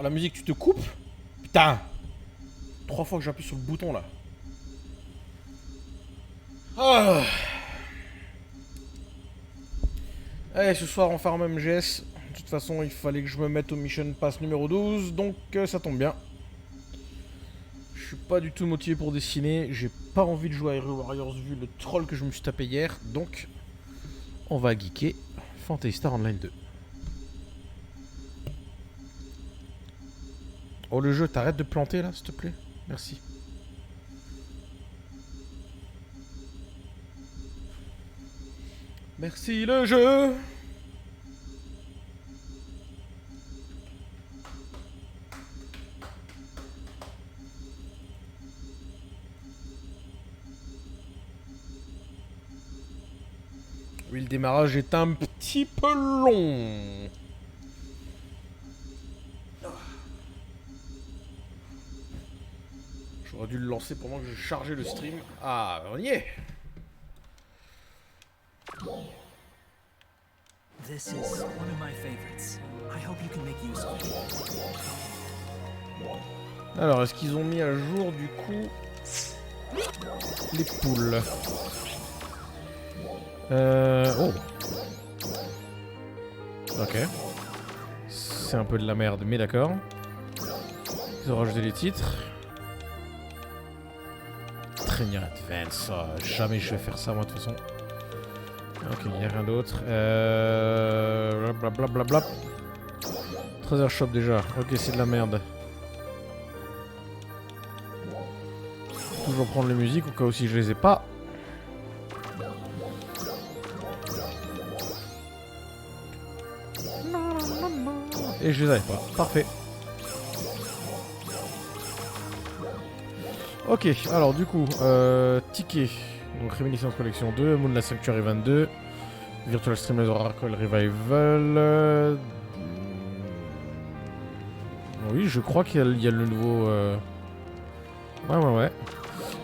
la musique, tu te coupes. Putain. 3 fois que j'appuie sur le bouton là. Ah. Allez, ce soir on fait un MGS. De toute façon, il fallait que je me mette au Mission Pass numéro 12, donc ça tombe bien. Je suis pas du tout motivé pour dessiner. J'ai pas envie de jouer à Hero Warriors vu le troll que je me suis tapé hier. Donc, on va geeker Phantasy Star Online 2. Oh, le jeu, t'arrêtes de planter là, s'il te plaît. Merci. Merci le jeu. Oui, le démarrage est un petit peu long. J'aurais dû le lancer pendant que je chargeais le stream. Ah, on y est. This is one of my favorites. I hope you can make use of it. Alors, est-ce qu'ils ont mis à jour du coup les poules? Oh. Ok. C'est un peu de la merde, mais d'accord. Ils ont rajouté les titres. Trainer Advance. Oh, jamais je vais faire ça, moi, de toute façon. Ok, il n'y a rien d'autre. Blablabla. Treasure Shop déjà. Ok, c'est de la merde. Toujours prendre les musiques au cas où si je les ai pas. Et je les avais pas. Parfait. Ok, alors du coup, ticket. Donc Réminiscence Collection 2, Moonlight Sanctuary 22, Virtual Streamers Oracle Revival. Oui, je crois qu'il y a le nouveau... Ouais.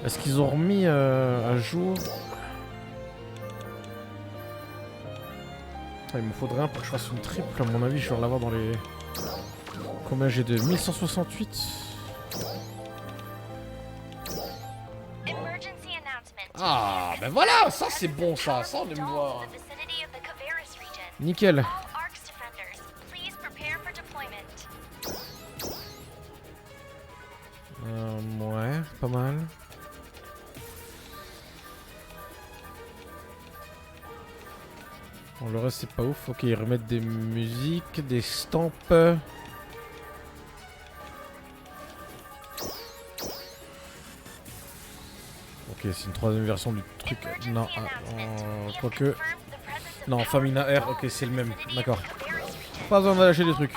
Est-ce qu'ils ont remis à jour... Ah, il me faudrait un pour que je fasse une triple, à mon avis, je vais l'avoir dans les... Combien j'ai de 1168? Ah, ben voilà, ça c'est bon ça on aime voir. Nickel. Ouais, pas mal. Bon, le reste c'est pas ouf. Ok, ils remettent des musiques, des stampes. Ok, c'est une troisième version du truc. Non, quoique. Non, Famina R, ok, c'est le même. D'accord. Pas besoin de lâcher des trucs.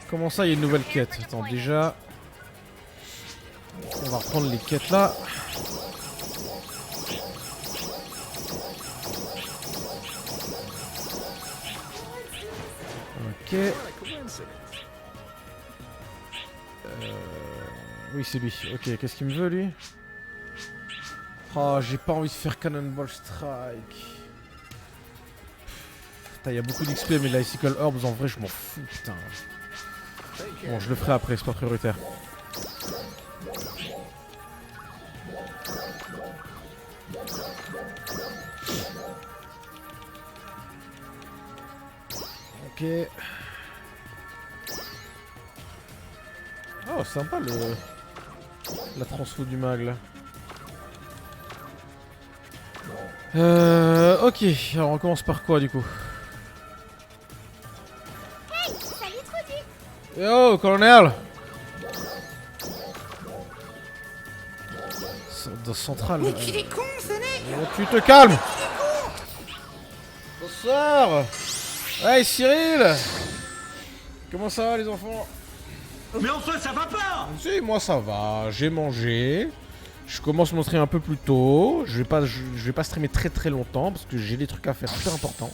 Comment ça, il y a une nouvelle quête? Attends, déjà. On va reprendre les quêtes là. Ok. Oui, c'est lui. Ok, qu'est-ce qu'il me veut lui? Oh, j'ai pas envie de faire Cannonball Strike. Putain, il y a beaucoup d'XP, mais la Icicle Orbs, en vrai, je m'en fous, putain. Bon, je le ferai après, c'est pas prioritaire. Ok. Oh, sympa la transfo du mag là. Ok, alors on commence par quoi du coup? Hey, salut Trudy. Yo, colonel. Dans centrale. Mais qu'il est con, ce nez. Oh, tu te calmes. Bonsoir. Hey Cyril. Comment ça va les enfants? Mais enfin, ça va pas! Si, moi ça va, j'ai mangé. Je commence mon stream un peu plus tôt. Je vais pas streamer très longtemps parce que j'ai des trucs à faire super importants.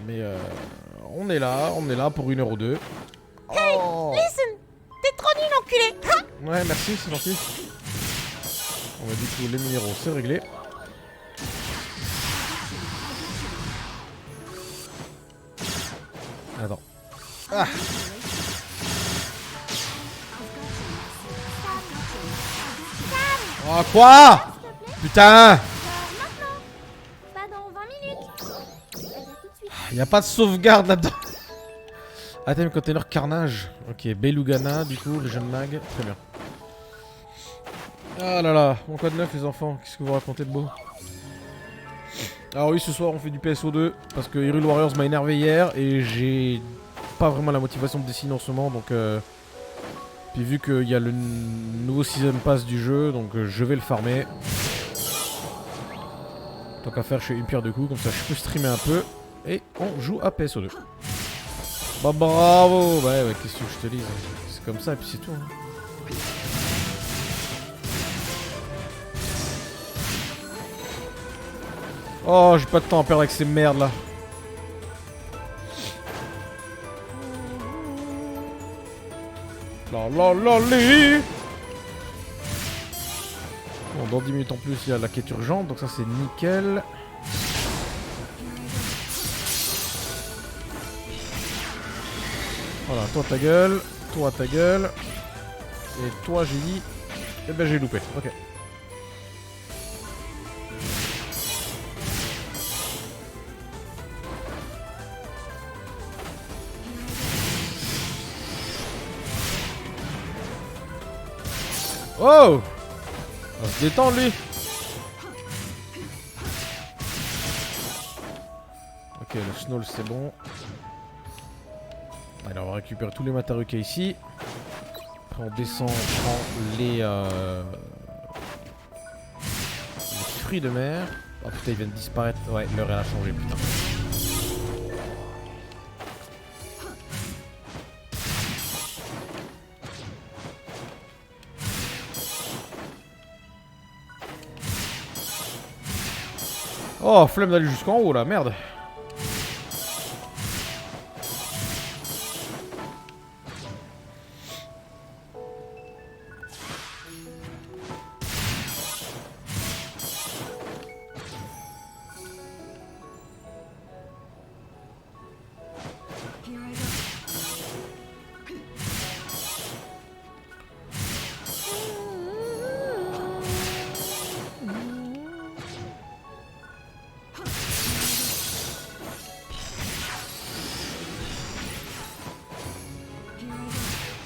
Mais on est là pour 1 heure ou 2. Hey, Oh. listen. T'es trop nul, enculé. Ha. Ouais, merci, c'est gentil. On va du coup les minéraux, c'est réglé. Attends. Ah. Oh quoi? Putain! Maintenant. Pas dans 20 minutes. Ça vient tout de suite. Y'a pas de sauvegarde là-dedans. Item container carnage. Ok, Belugana du coup, le jeune mag. Très bien. Ah là là, bon quoi de neuf les enfants? Qu'est-ce que vous racontez de beau? Alors oui, ce soir on fait du PSO2 parce que Hyrule Warriors m'a énervé hier et j'ai pas vraiment la motivation de dessiner en ce moment donc puis vu qu'il y a le nouveau season pass du jeu donc je vais le farmer. Tant qu'à faire je fais une pierre deux coups comme ça je peux streamer un peu et on joue à PSO2. Bah bravo. Ouais qu'est-ce que je te dis, c'est comme ça et puis c'est tout hein. Oh, j'ai pas de temps à perdre avec ces merdes là. La la la li. Bon, dans 10 minutes en plus, il y a la quête urgente, donc ça c'est nickel. Voilà, toi ta gueule, toi ta gueule. Et toi j'ai dit. Eh ben j'ai loupé, ok. Oh! On va se détendre lui! Ok, le Snowl c'est bon. Allez, on va récupérer tous les matériaux qu'il y a ici. Après on descend, on prend les fruits de mer. Oh putain, ils viennent de disparaître. Ouais, l'heure elle a changé, putain. Oh, flemme d'aller jusqu'en haut là, merde.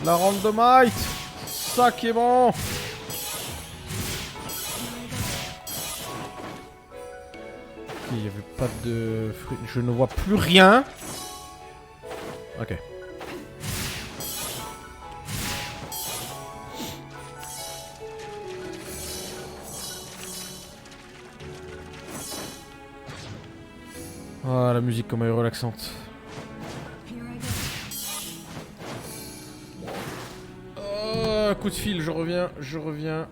La randomite, ça qui est bon. Ok, il n'y avait pas de fruits. Je ne vois plus rien. Ok. Ah, la musique comme elle est relaxante. Coup de fil, je reviens, je reviens.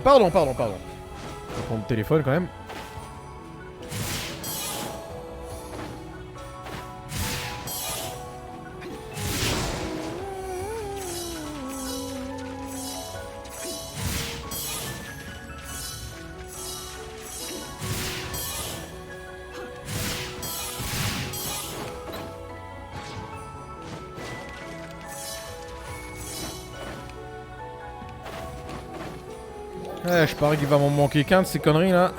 Pardon. Je vais prendre le téléphone quand même. Ouais, je parie qu'il va m'en manquer qu'un de ces conneries là.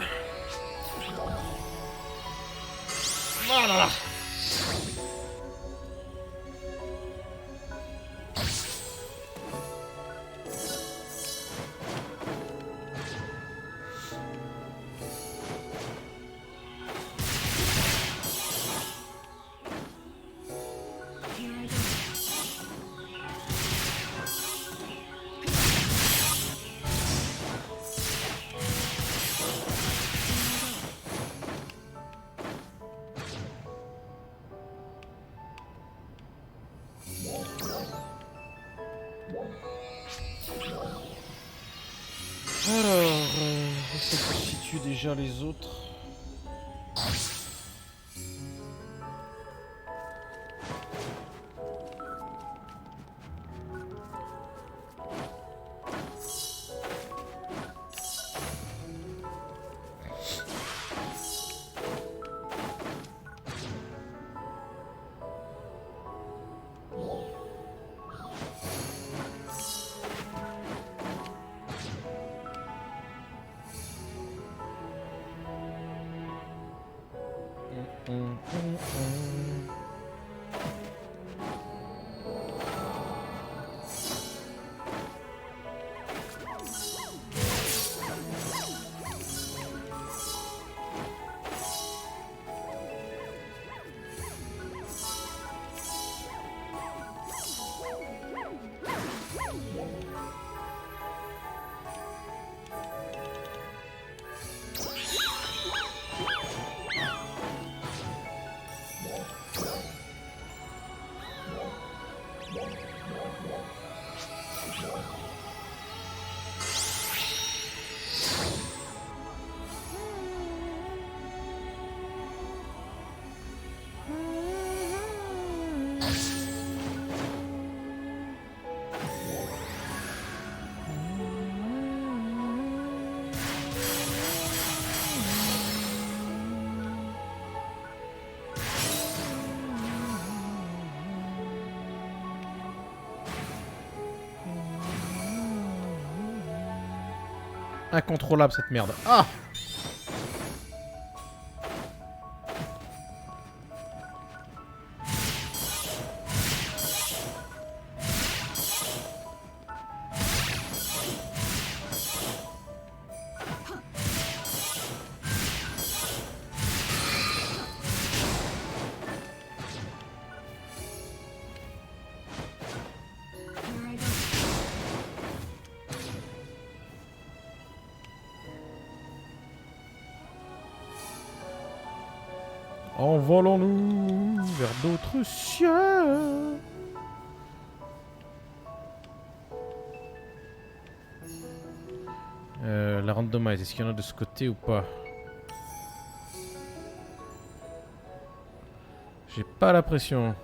Voilà. tuer déjà les autres. Incontrôlable cette merde. Ah! Envolons-nous vers d'autres cieux. La randomise, est-ce qu'il y en a de ce côté ou pas? J'ai pas la pression.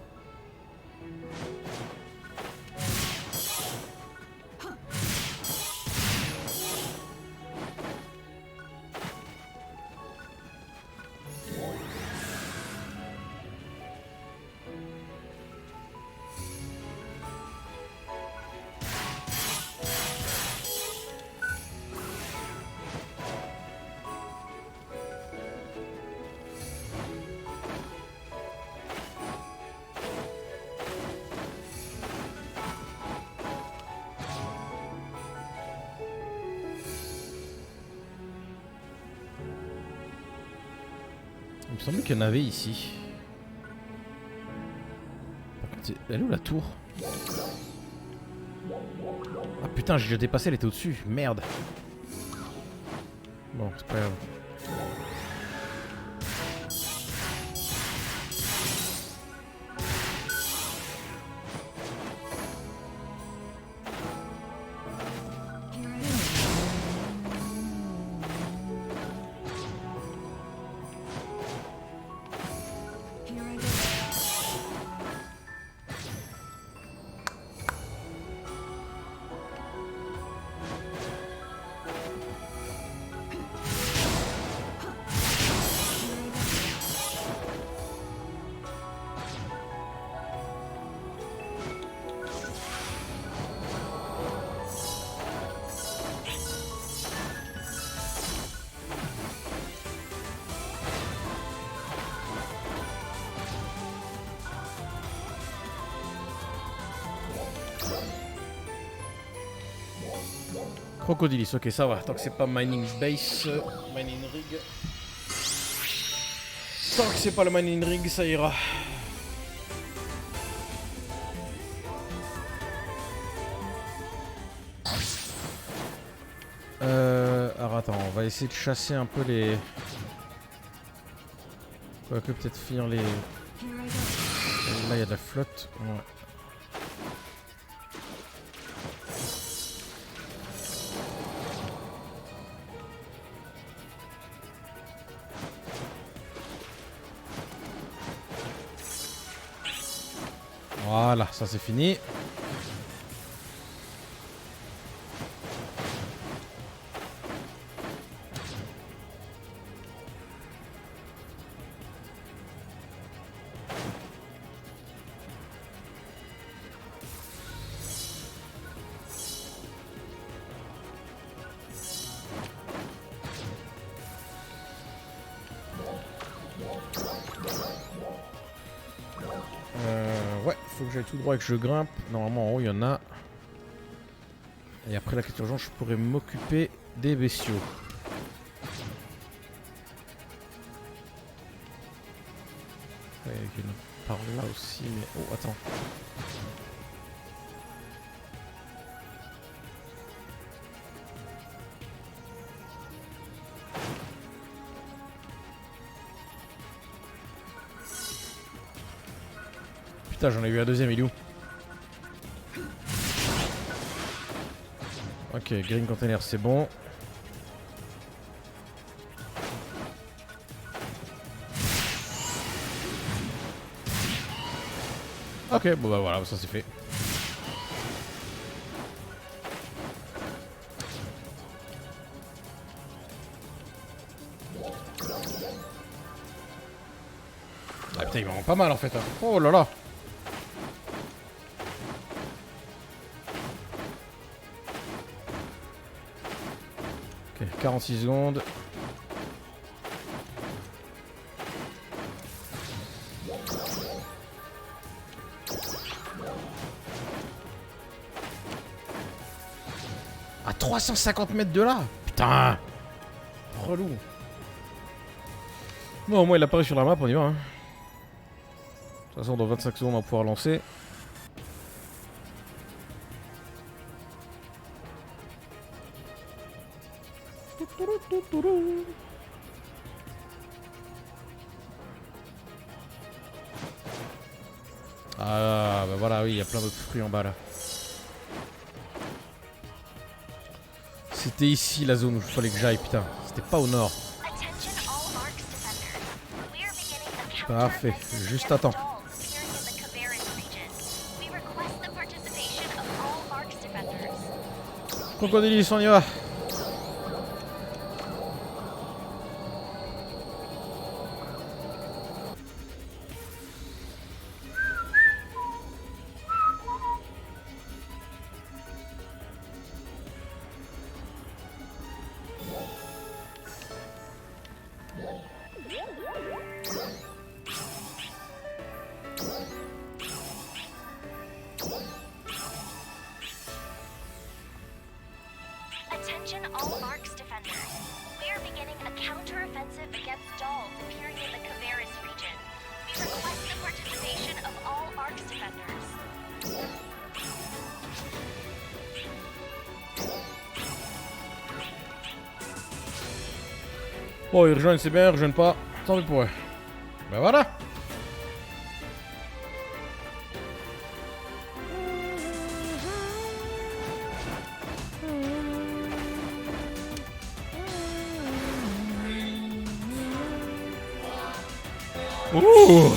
Il me semble qu'il y en avait ici. Par contre, elle est où la tour? Ah putain, j'ai dépassé, elle était au-dessus. Merde. Bon, c'est pas grave. Crocodilis, ok, ça va. Tant que c'est pas mining base, mining rig. Tant que c'est pas le mining rig, ça ira. Alors attends, on va essayer de chasser un peu les... Quoique peut-être finir les... Là il y a de la flotte. Ouais. Voilà, ça c'est fini. Ouais, faut que j'aille tout droit et que je grimpe. Normalement en haut il y en a. Et après la quête urgente, je pourrais m'occuper des bestiaux. Ouais, il y en a par là aussi, mais... Oh, attends. Putain, j'en ai eu un deuxième, il est où? Ok, green container, c'est bon. Ok, bon bah voilà, ça c'est fait. Ah putain, il m'en rend pas mal en fait. Hein. Oh là là. Ok, 46 secondes. À 350 mètres de là. Putain. Relou. Bon, au moins il apparaît sur la map, on y va. Hein. De toute façon, dans 25 secondes, on va pouvoir lancer. Ah, bah voilà, oui, il y a plein d'autres fruits en bas là. C'était ici la zone où il fallait que j'aille, putain. C'était pas au nord. Parfait, juste à temps. Crocodilis, on y va. Attention all Arcs defenders. We are beginning a counter-offensive against dolls appearing in the Caveris region. We request the participation of all Arcs defenders. Bon, ils rejoignent, c'est bien, ils rejoignent pas. Tant pis pour eux. Ben voilà. Ouh.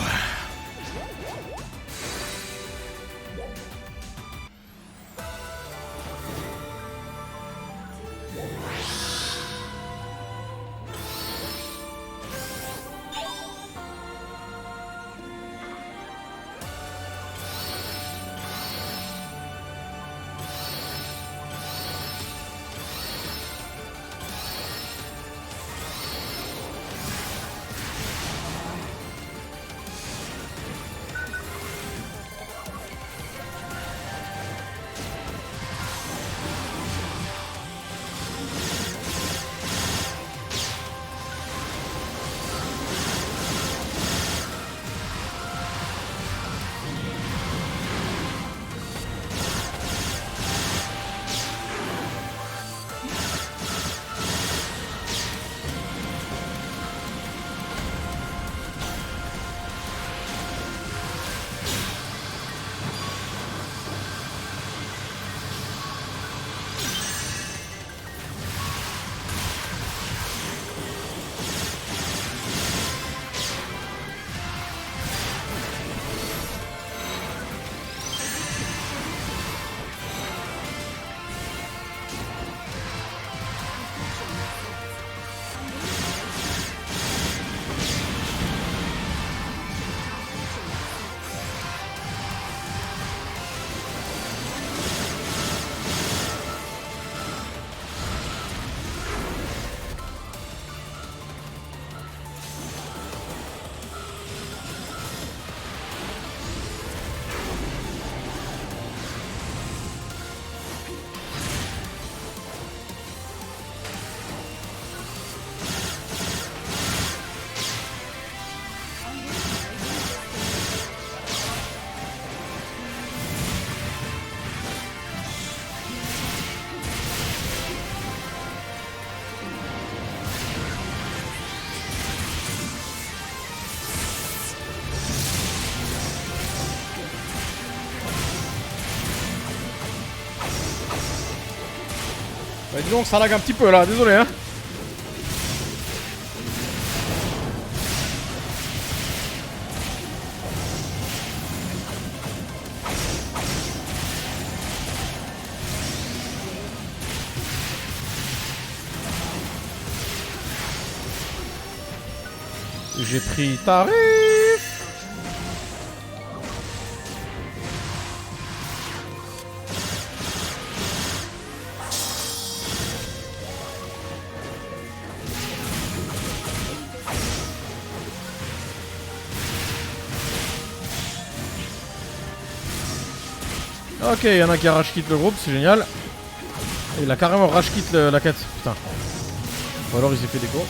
Bah, dis donc, ça lag un petit peu là, désolé hein. J'ai pris tarif. Ok, il y en a qui rage quitte le groupe, c'est génial. Et il a carrément rage quitte la quête, putain. Ou alors il s'est fait déco.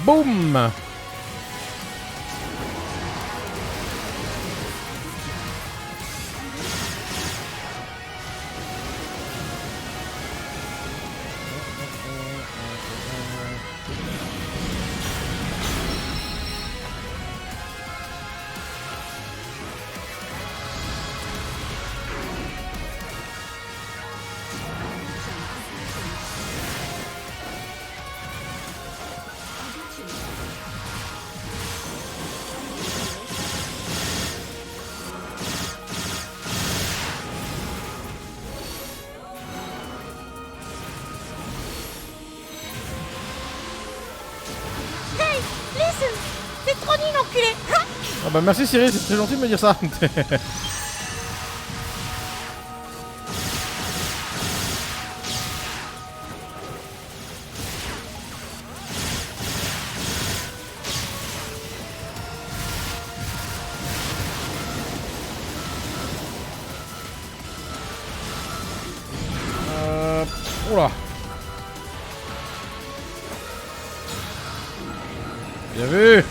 Boum! Hey, listen! T'es trop nul, enculé! Ah bah merci Cyril, c'est très gentil de me dire ça. Oula. Bien vu.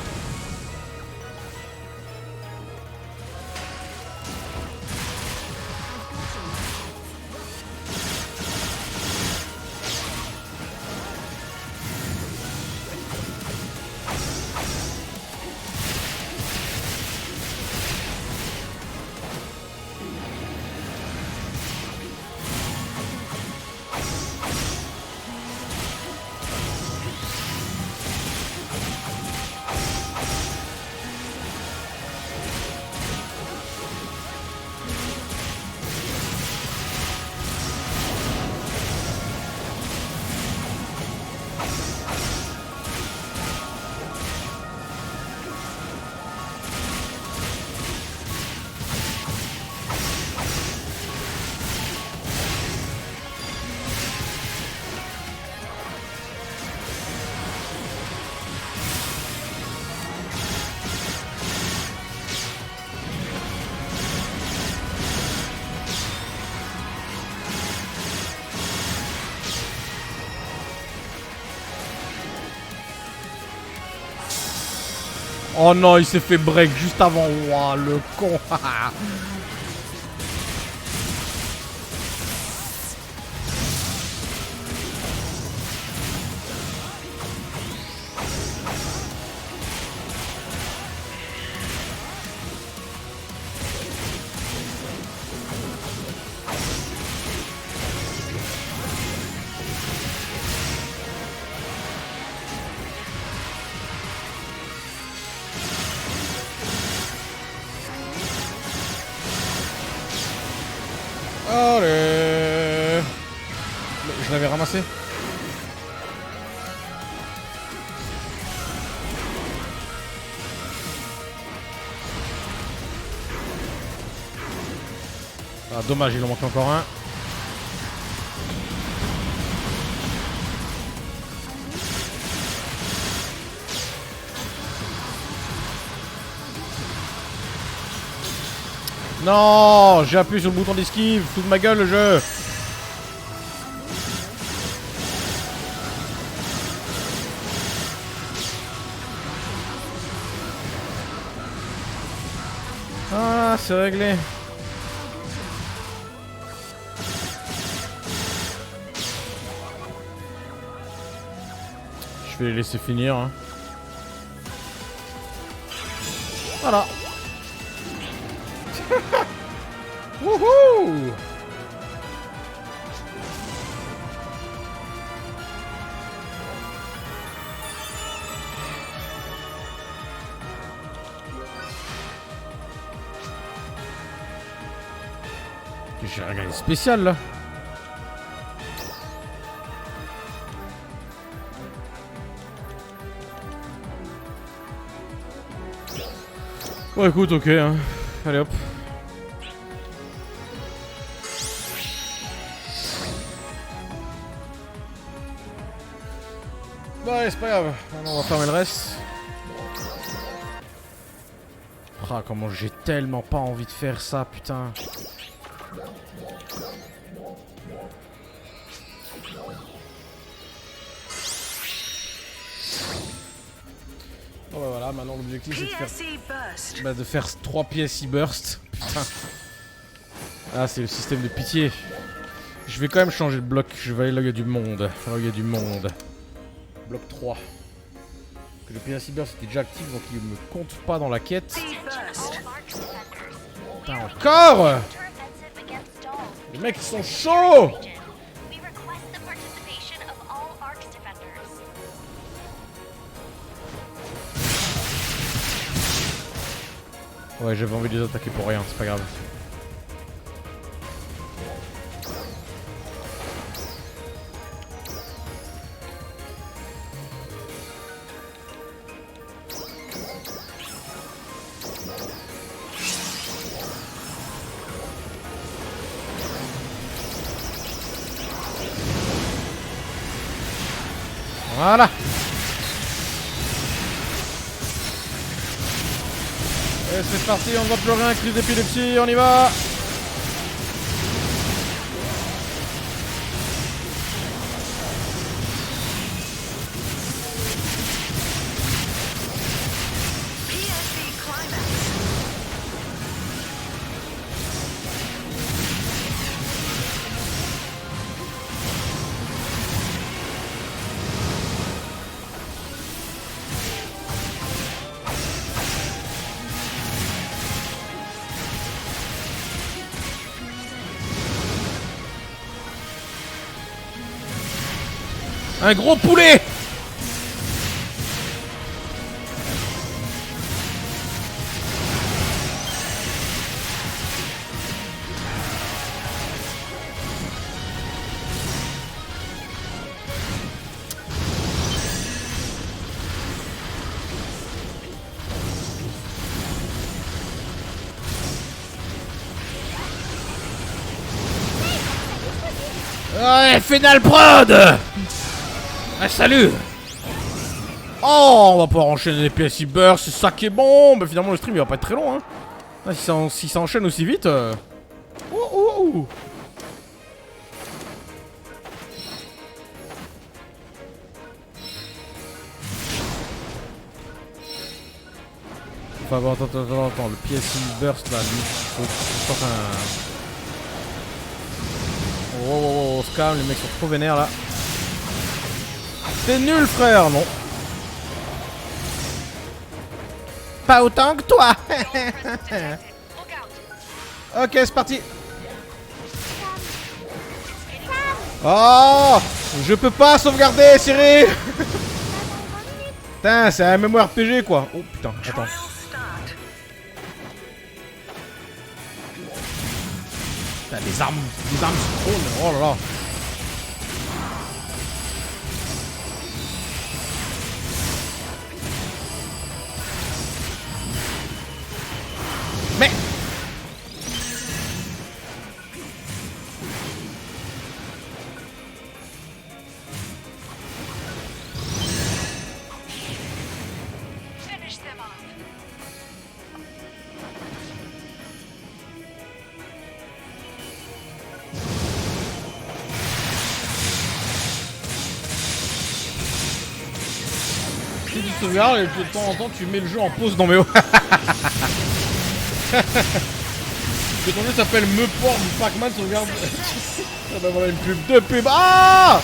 Oh non, il s'est fait break juste avant. Ouah, le con. Allez. Je l'avais ramassé. Ah, dommage, il en manque encore un. Non, j'ai appuyé sur le bouton d'esquive, sous de ma gueule le jeu. Ah, c'est réglé. Je vais les laisser finir. Hein. Voilà. Wouhou! J'ai regardé spécial là. Bon écoute, ok hein. Allez hop. Bon allez, c'est pas grave. Maintenant on va fermer le reste. Ah comment j'ai tellement pas envie de faire ça, putain. Bon bah voilà, maintenant l'objectif c'est de faire 3 PSI burst. Putain. Ah c'est le système de pitié. Je vais quand même changer de bloc, je vais aller là où il y a du monde. Là où il y a du monde. Bloc 3. Que le PSI burst était déjà actif donc il me compte pas dans la quête. Putain encore! Counter-offensive against Dahl. Les mecs ils sont chauds! We request the participation of all Arcs defenders. Ouais j'avais envie de les attaquer pour rien, c'est pas grave. Voilà. Et c'est parti, on ne voit plus rien, crise d'épilepsie, on y va. Un gros poulet! Ouais, Final Prod! Ah, salut! Oh, on va pouvoir enchaîner les PSI burst, c'est ça qui est bon! Mais finalement, le stream il va pas être très long, hein. Ah, si ça enchaîne aussi vite. Ouh, ouh, ouh. Enfin, bon, attends, le PSI burst là, lui, faut sortir un. Oh, on se calme, les mecs sont trop vénères là. T'es nul frère, non. Pas autant que toi. Ok, c'est parti. Oh, je peux pas sauvegarder, Siri. Putain, c'est un MMORPG quoi. Oh putain, attends. Putain, les armes synchrones. Oh là là. Mais Finish them off. si tu sauvegardes et de temps en temps tu mets le jeu en pause dans mes. Que ton jeu s'appelle Me Porte du Pac-Man, tu regardes. Ah bah voilà une pub, deux pubs. Ah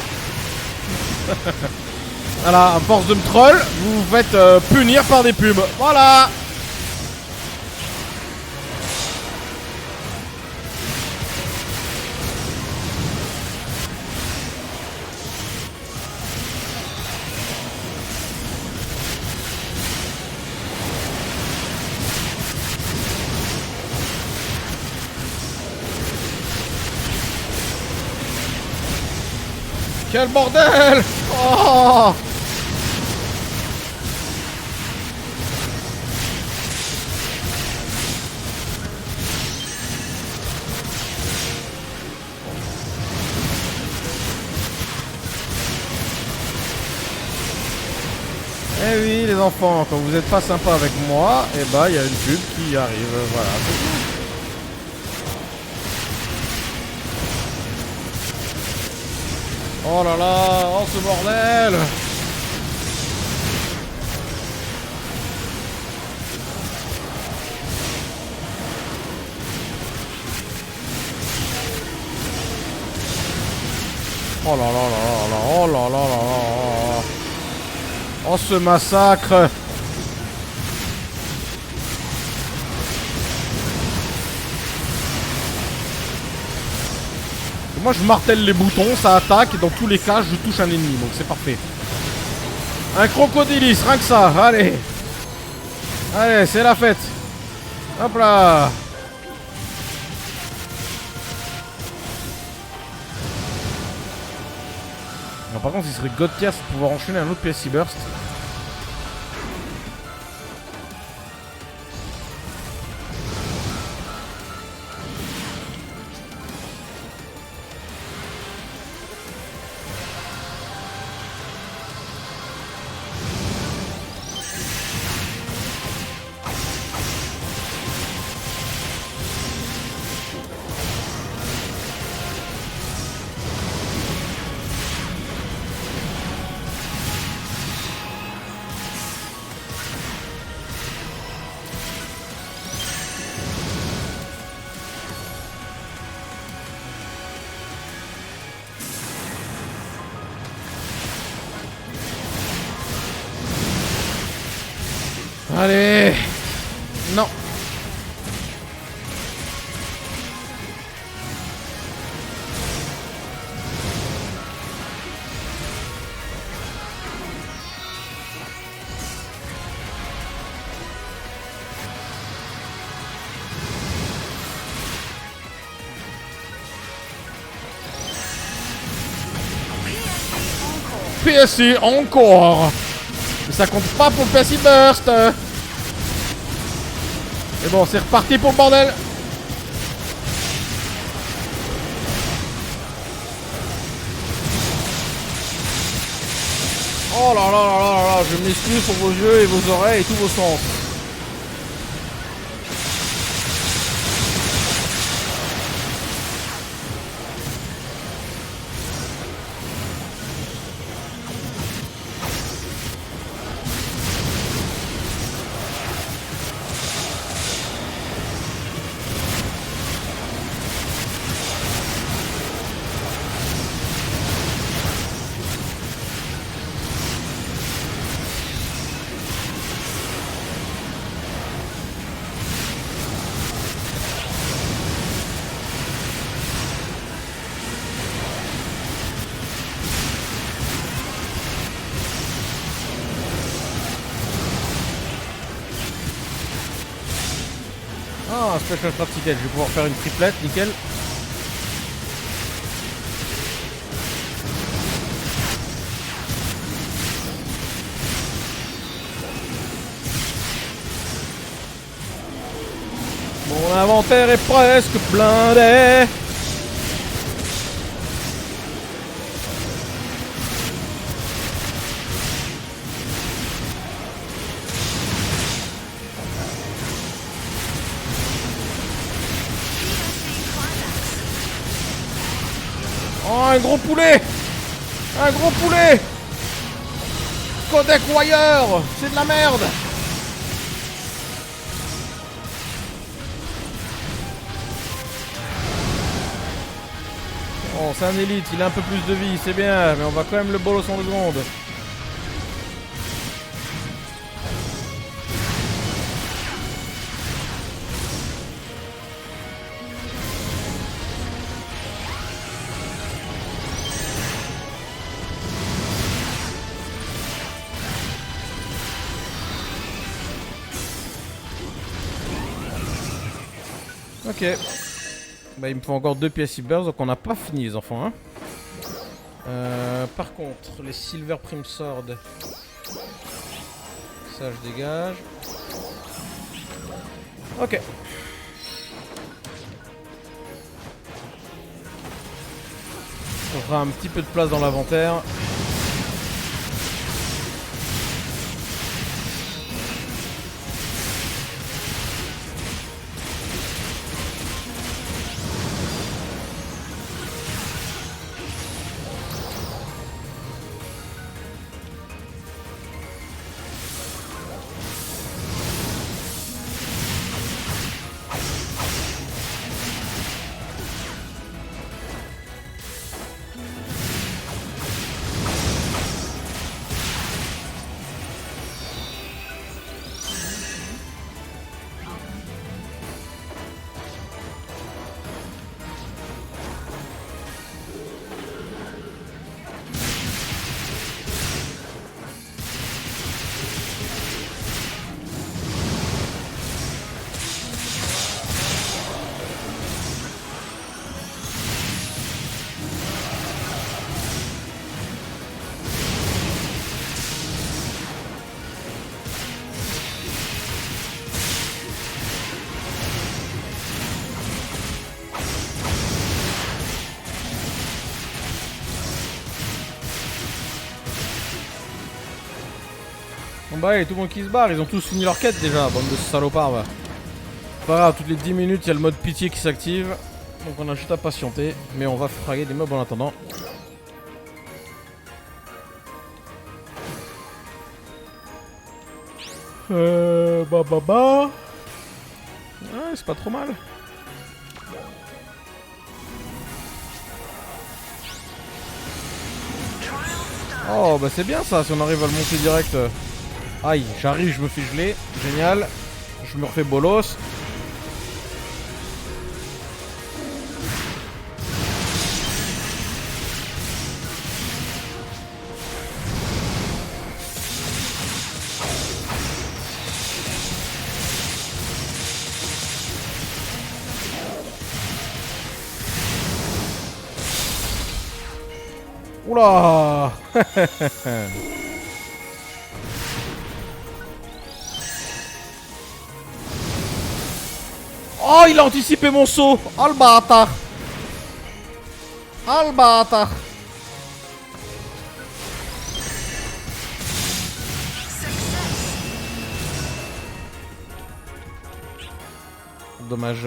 voilà, à force de me troll, vous vous faites punir par des pubs. Voilà. Quel bordel! Oh! Eh oui les enfants, quand vous êtes pas sympa avec moi, eh bah il y a une pub qui arrive, voilà. Oh là là, oh ce bordel! Oh là là là là, oh là là là là. Oh ce massacre! Moi je martèle les boutons, ça attaque et dans tous les cas je touche un ennemi, donc c'est parfait. Un crocodilis, rien que ça, allez. Allez, c'est la fête. Hop là. Alors, par contre il serait god tier de pouvoir enchaîner un autre PSI Burst. Allez. Non. PSI encore. Mais ça compte pas pour le PSI Burst. Et bon, c'est reparti pour le bordel. Oh là là là là là, je m'excuse pour vos yeux et vos oreilles et tous vos sens. Ah, un special trap ticket, je vais pouvoir faire une triplette, nickel. Mon inventaire est presque blindé. Oh, un gros poulet! Un gros poulet! Codec Wire! C'est de la merde! c'est un élite, il a un peu plus de vie, c'est bien, mais on va quand même le bolos en seconde. Ok. Bah il me faut encore 2 pièces Cyber, donc on n'a pas fini les enfants. Hein. Par contre, les Silver Prime Sword. Ça je dégage. Ok. On fera un petit peu de place dans l'inventaire. Bon bah allez, tout le monde qui se barre, ils ont tous fini leur quête déjà, bande de salopards va. Pas grave, toutes les 10 minutes il y a le mode pitié qui s'active. Donc on a juste à patienter, mais on va fraguer des mobs en attendant. Bah. Ouais, c'est pas trop mal. Oh bah c'est bien ça, si on arrive à le monter direct. Aïe, j'arrive, je me fais geler. Génial. Je me refais bolos. Oula. Oh, il a anticipé mon saut. Oh, le bâtard. Oh, le bâtard. Dommage.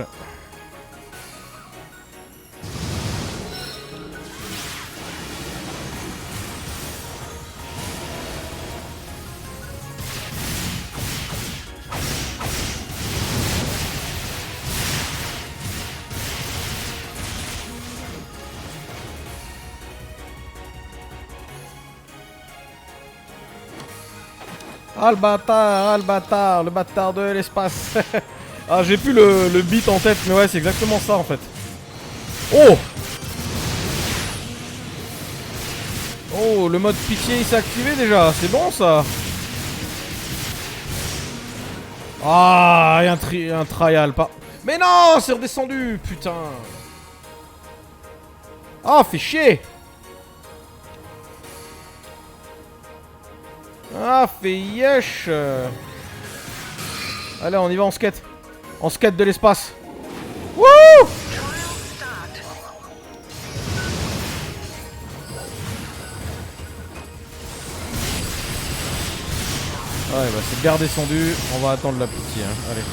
Ah le bâtard de l'espace. Ah j'ai plus le beat en tête, mais ouais c'est exactement ça en fait. Oh. Oh le mode pitié il s'est activé déjà, c'est bon ça. Ah il y a un trial pas. Mais non c'est redescendu putain. Ah fait chier. Ah, fait yesh. Allez, on y va en skate. En skate de l'espace. Wouh. Ouais, bah c'est bien descendu. On va attendre la pitié. Hein. Allez.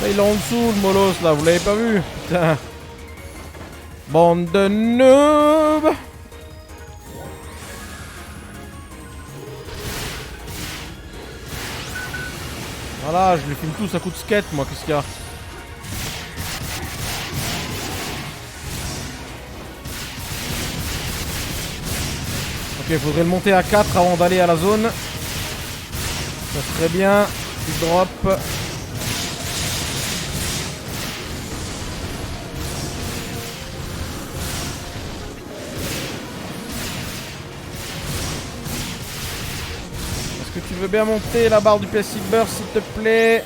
Là, il est en dessous, le Molos, là, vous l'avez pas vu? Putain. Bande de noobs. Voilà, je les filme tous à coups de skate, moi, qu'est-ce qu'il y a? Ok, faudrait le monter à 4 avant d'aller à la zone. Ça serait bien. Il drop. Est-ce que tu veux bien monter la barre du PSI Burst, s'il te plaît?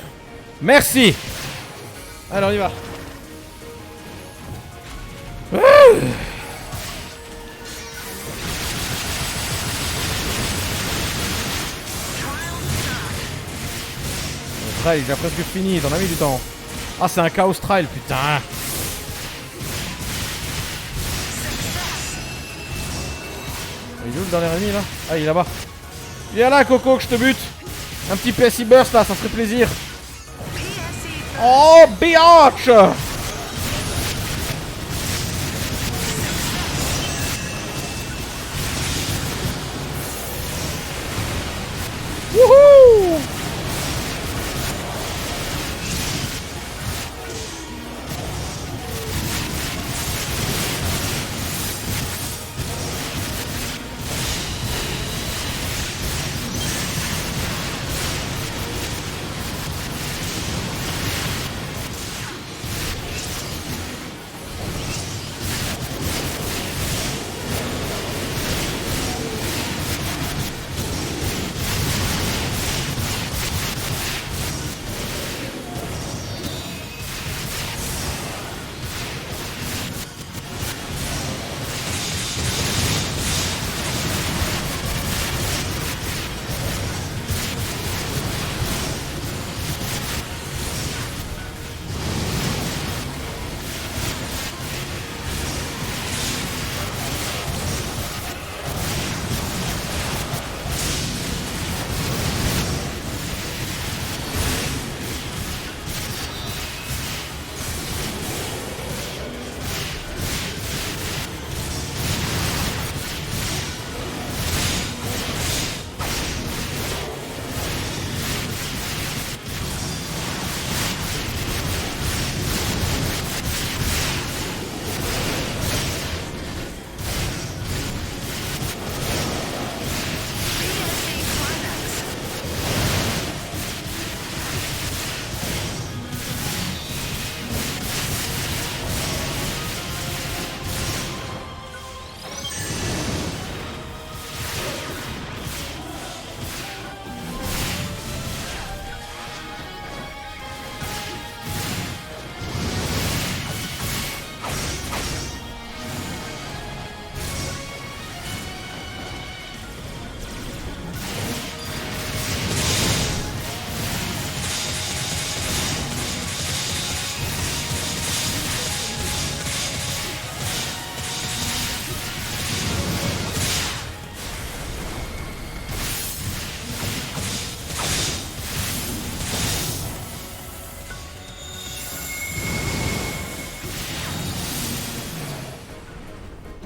Merci. Alors, on y va. Le trail, il a presque fini, t'en as mis du temps. Ah, c'est un chaos trail, putain. Il est où le dernier ennemi là? Ah, il est là-bas. Viens là, Coco, que je te bute. Un petit PSI burst là, ça ferait plaisir. Oh, biatch. Wouhou.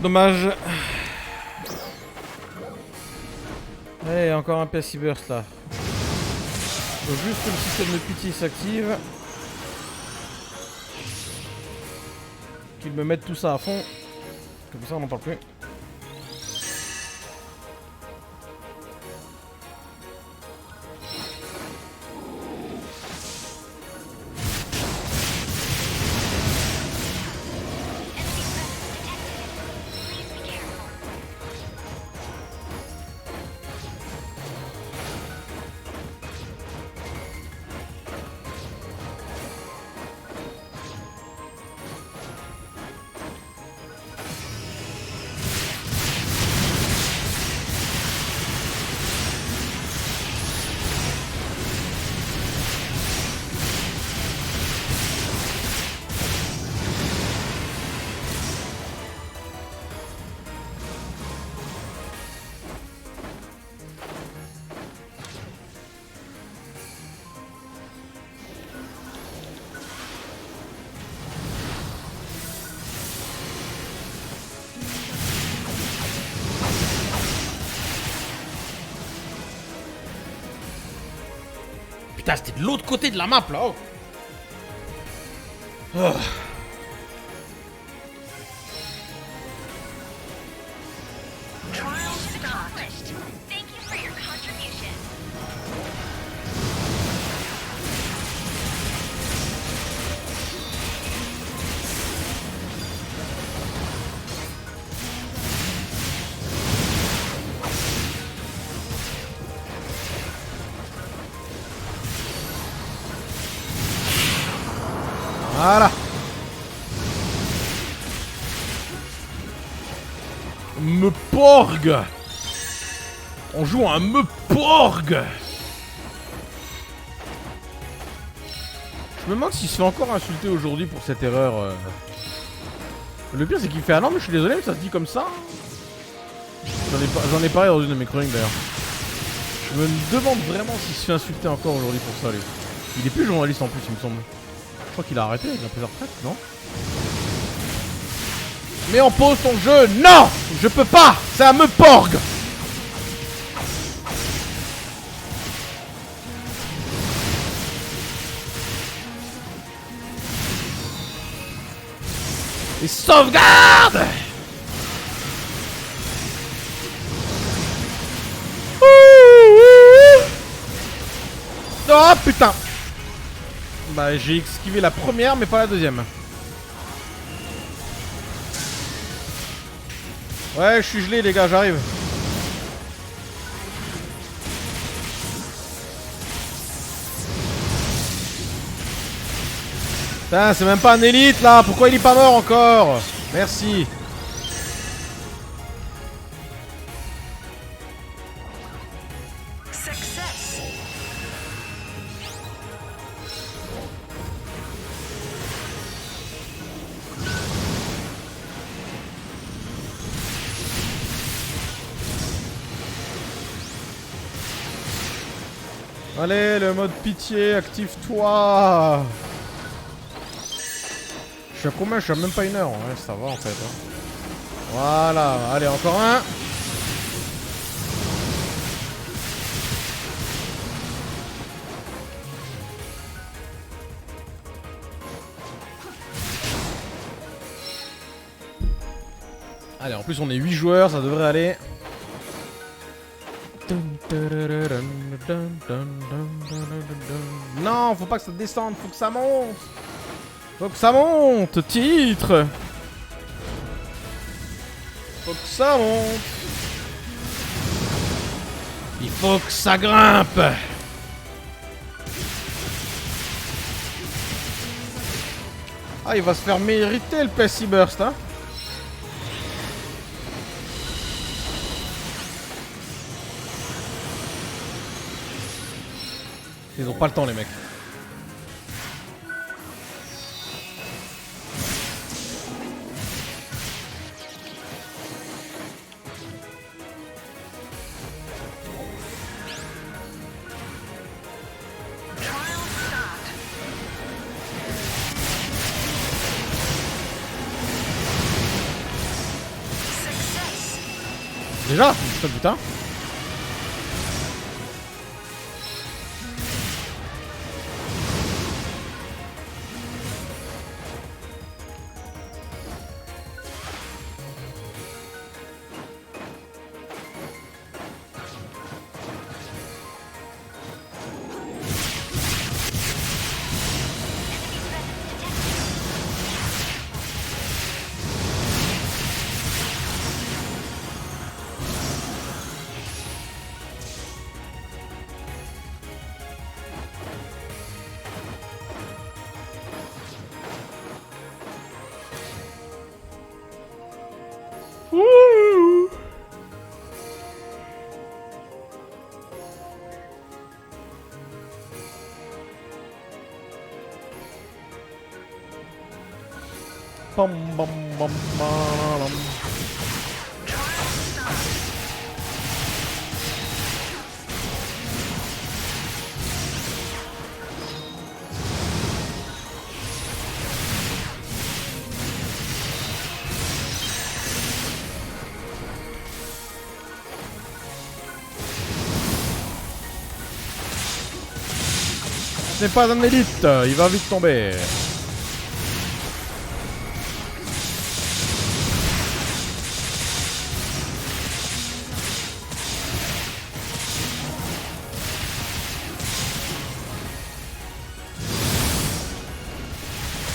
Dommage. Allez, encore un PSI burst là. Faut juste que le système de pitié s'active. Qu'ils me mettent tout ça à fond. Comme ça on n'en parle plus. Putain, c'était de l'autre côté de la map, là. Oh. Oh. Mission accomplished. Thank you for your contribution. Voilà. Me porg. On joue à un me porg. Je me demande s'il se fait encore insulter aujourd'hui pour cette erreur. Le pire c'est qu'il fait ah non mais je suis désolé mais ça se dit comme ça. J'en ai parlé dans une de mes chroniques d'ailleurs. Je me demande vraiment s'il se fait insulter encore aujourd'hui pour ça lui. Il est plus journaliste en plus il me semble. Je crois qu'il a arrêté, il a pris sa retraite, non? Mets en pause ton jeu. Non, je peux pas. C'est un me porg. Et sauvegarde. Oh putain. Bah j'ai esquivé la première mais pas la deuxième. Ouais, je suis gelé les gars, j'arrive. Putain, c'est même pas un élite là, pourquoi il est pas mort encore? Merci. Allez, le mode pitié, active-toi. Je suis à combien? Je suis à même pas 1 heure. Ouais, ça va en fait. Hein. Voilà, allez, encore un. Allez, en plus on est 8 joueurs, ça devrait aller. Non, faut pas que ça descende, faut que ça monte. Faut que ça monte, titre. Faut que ça monte. Il faut que ça grimpe. Ah, il va se faire mériter le Pessy Burst, hein. Ils ont pas le temps les mecs. Déjà, putain. Bam bam bam bam. Ce n'est pas un élite, il va vite tomber.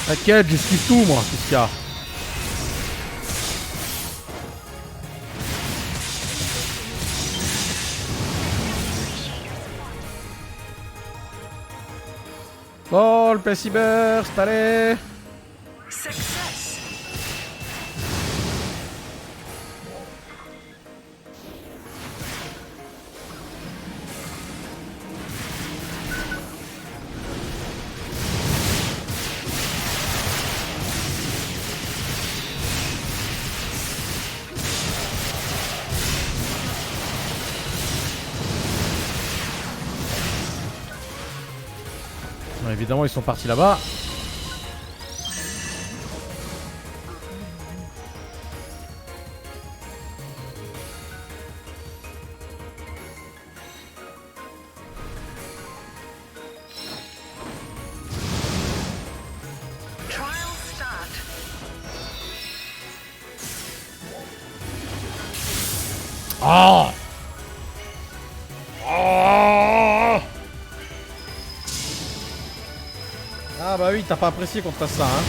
T'inquiète, j'esquive tout moi, qu'est-ce qu'il y a? Bon, le PC Burst, allez. Success! Bon, évidemment, ils sont partis là-bas. Trial start. Oh, oh. Ah bah oui, t'as pas apprécié qu'on te fasse ça, hein.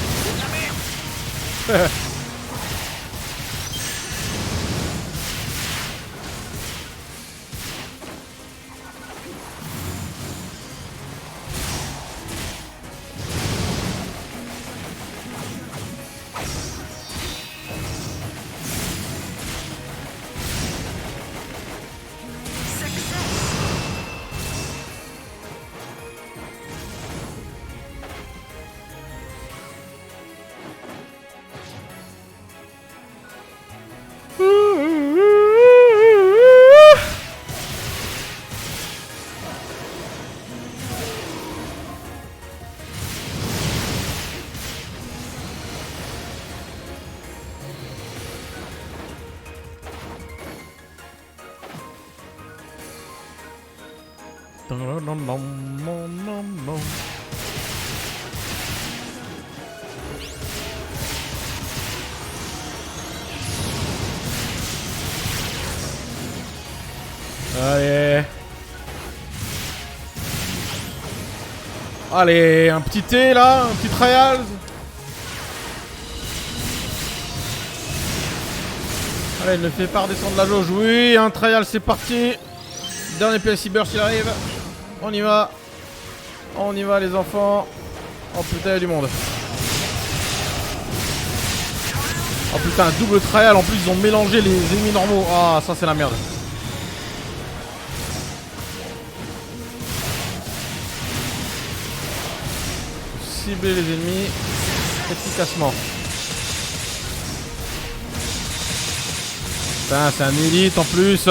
Allez. Allez, un petit thé là, un petit trial. Allez, ne fais pas redescendre la jauge. Oui, un trial, c'est parti. Dernier PSI burst, il arrive. On y va. On y va, les enfants. Oh putain, il y a du monde. Oh putain, un double trial. En plus, ils ont mélangé les ennemis normaux. Ah, ça, c'est la merde. Cibler les ennemis efficacement. Putain, c'est un élite en plus.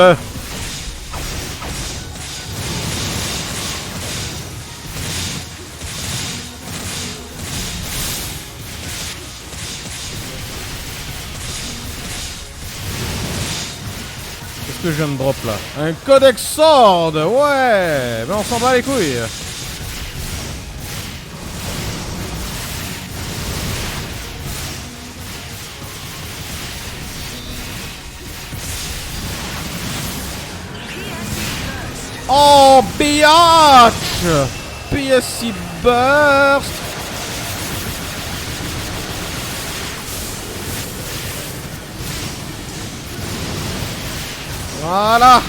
Qu'est-ce que je viens de drop là? Un codex sword. Ouais. Mais on s'en bat les couilles. Oh, biatch! PSC burst! Voilà!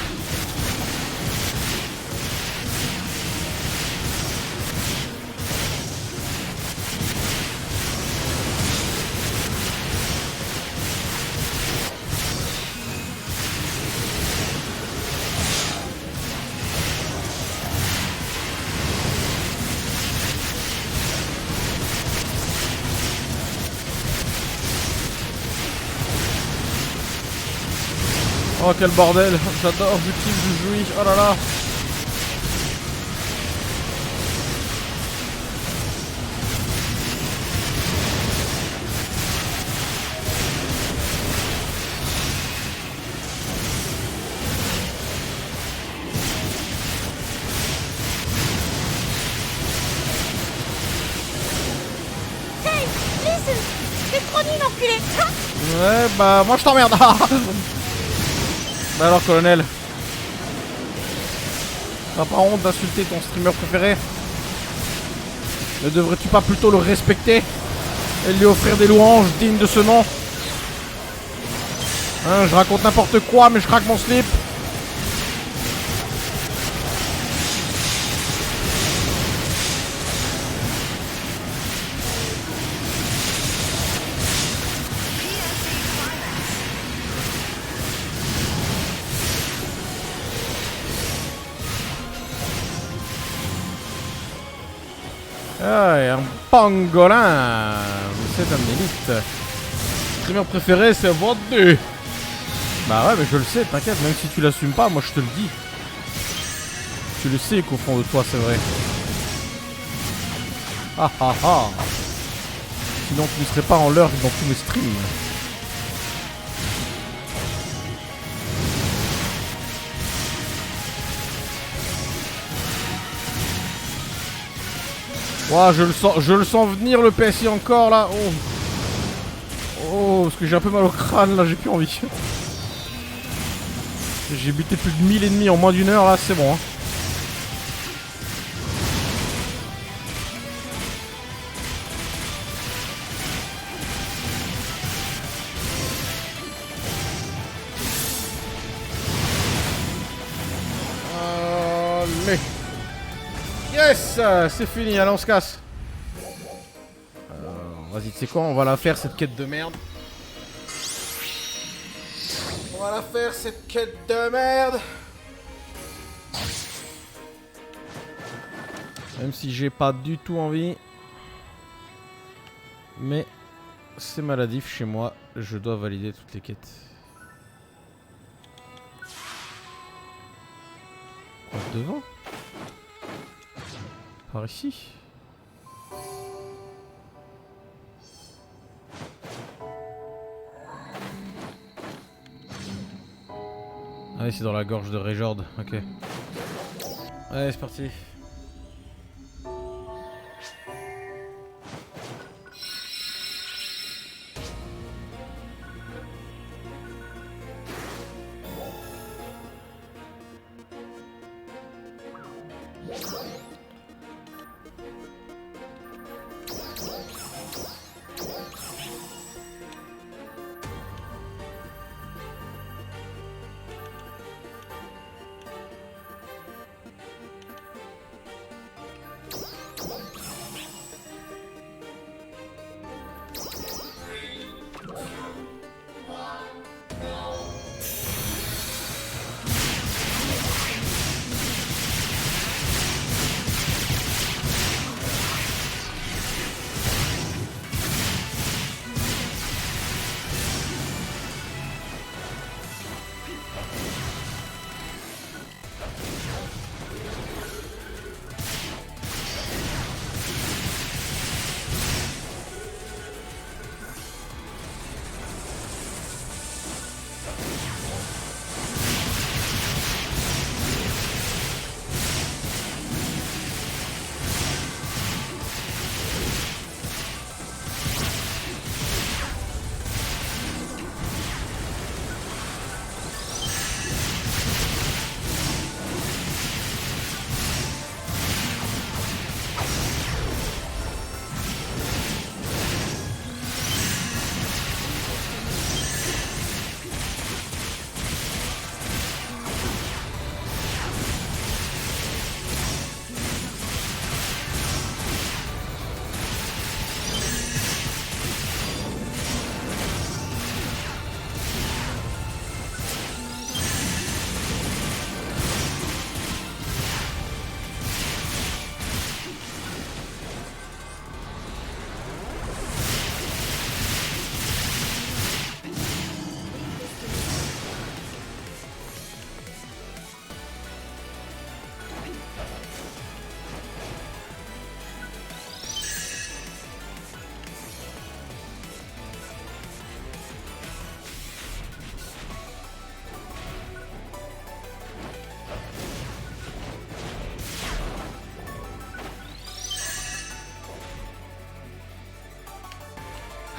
Oh quel bordel, j'adore, je kiffe, je jouis, oh là là. listen. T'es trop nul, enculé. Ouais, bah moi je t'emmerde. Bah alors, colonel. T'as pas honte d'insulter ton streamer préféré? Ne devrais-tu pas plutôt le respecter et lui offrir des louanges dignes de ce nom? Hein, je raconte n'importe quoi, mais je craque mon slip. Ah, et un pangolin. C'est un élite. Streamer préféré, c'est votre deux. Bah ouais, mais je le sais, t'inquiète, même si tu l'assumes pas, moi je te le dis. Tu le sais qu'au fond de toi, c'est vrai. Ah ah ah. Sinon, tu ne serais pas en l'heure dans tous mes streams. Ouah, je le sens venir le PSI encore là. Oh. Oh, parce que j'ai un peu mal au crâne là, j'ai plus envie. J'ai buté plus de 1000 ennemis en moins d'une heure là, c'est bon. Hein. Allez. Yes, c'est fini, allez on se casse. Vas-y, tu sais quoi, on va la faire cette quête de merde. On va la faire cette quête de merde. Même si j'ai pas du tout envie. Mais c'est maladif chez moi, je dois valider toutes les quêtes. Quoi, devant? Par ici? Ah oui, c'est dans la gorge de Réjord, ok. Allez, c'est parti.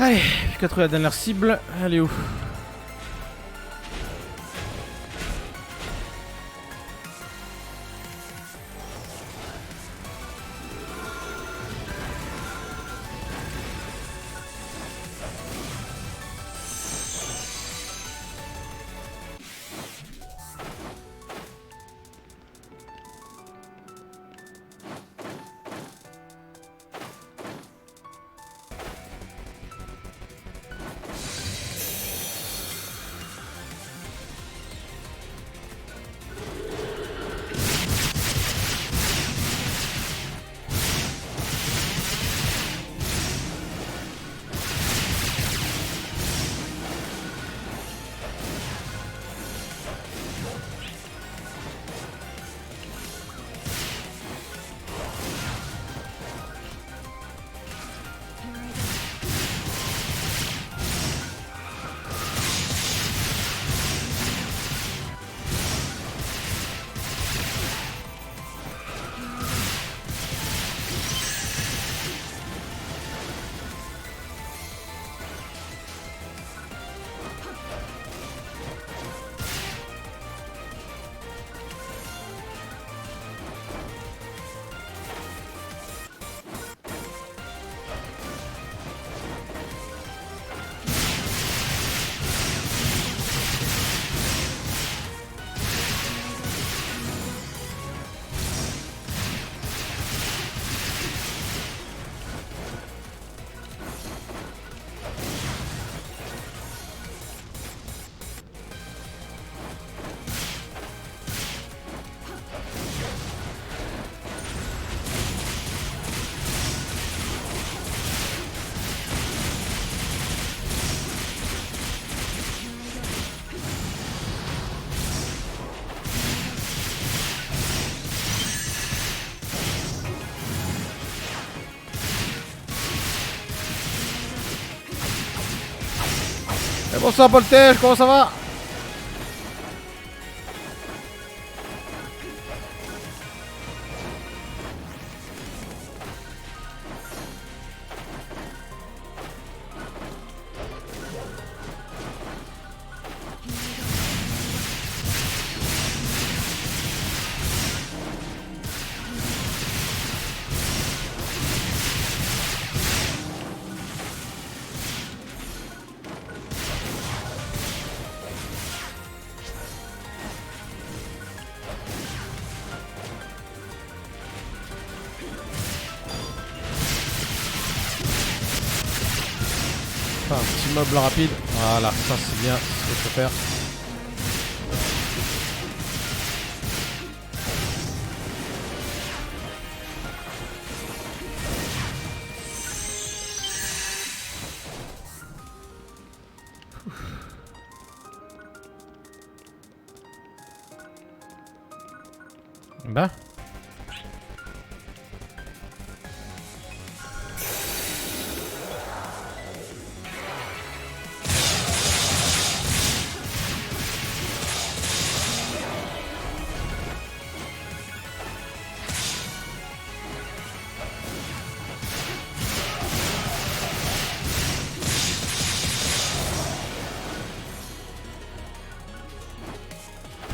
Allez, plus qu'à trouver la dernière cible. Elle est où? Et bonsoir Poltège, comment ça va? Un petit meuble rapide, voilà, ça c'est bien ce qu'il faut faire. Bah.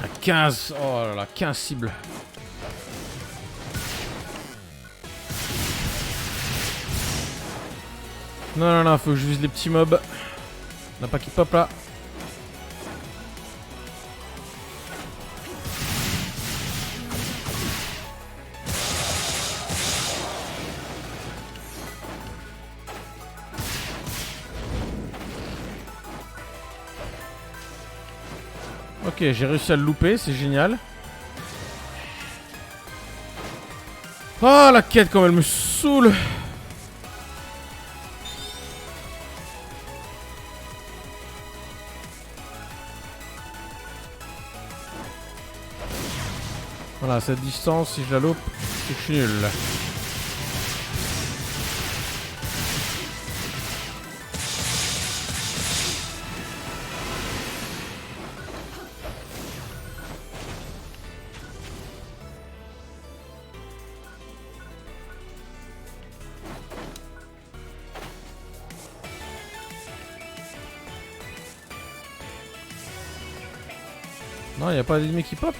À 15, oh là là, 15 cibles. Non, non, non, faut que je vise les petits mobs. On n'a pas qui pop là. Ok, j'ai réussi à le louper, c'est génial. Oh, la quête, comme elle me saoule. Voilà, cette distance, si je la loupe, c'est que je suis nul. Non, y a pas d'ennemis qui pop.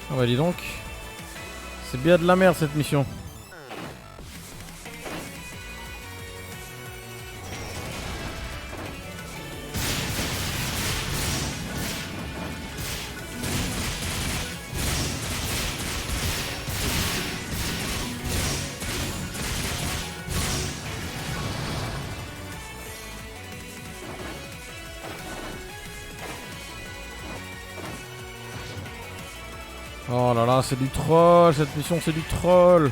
Ah bah dis donc. C'est bien de la merde cette mission. Oh là là, c'est du troll, cette mission c'est du troll.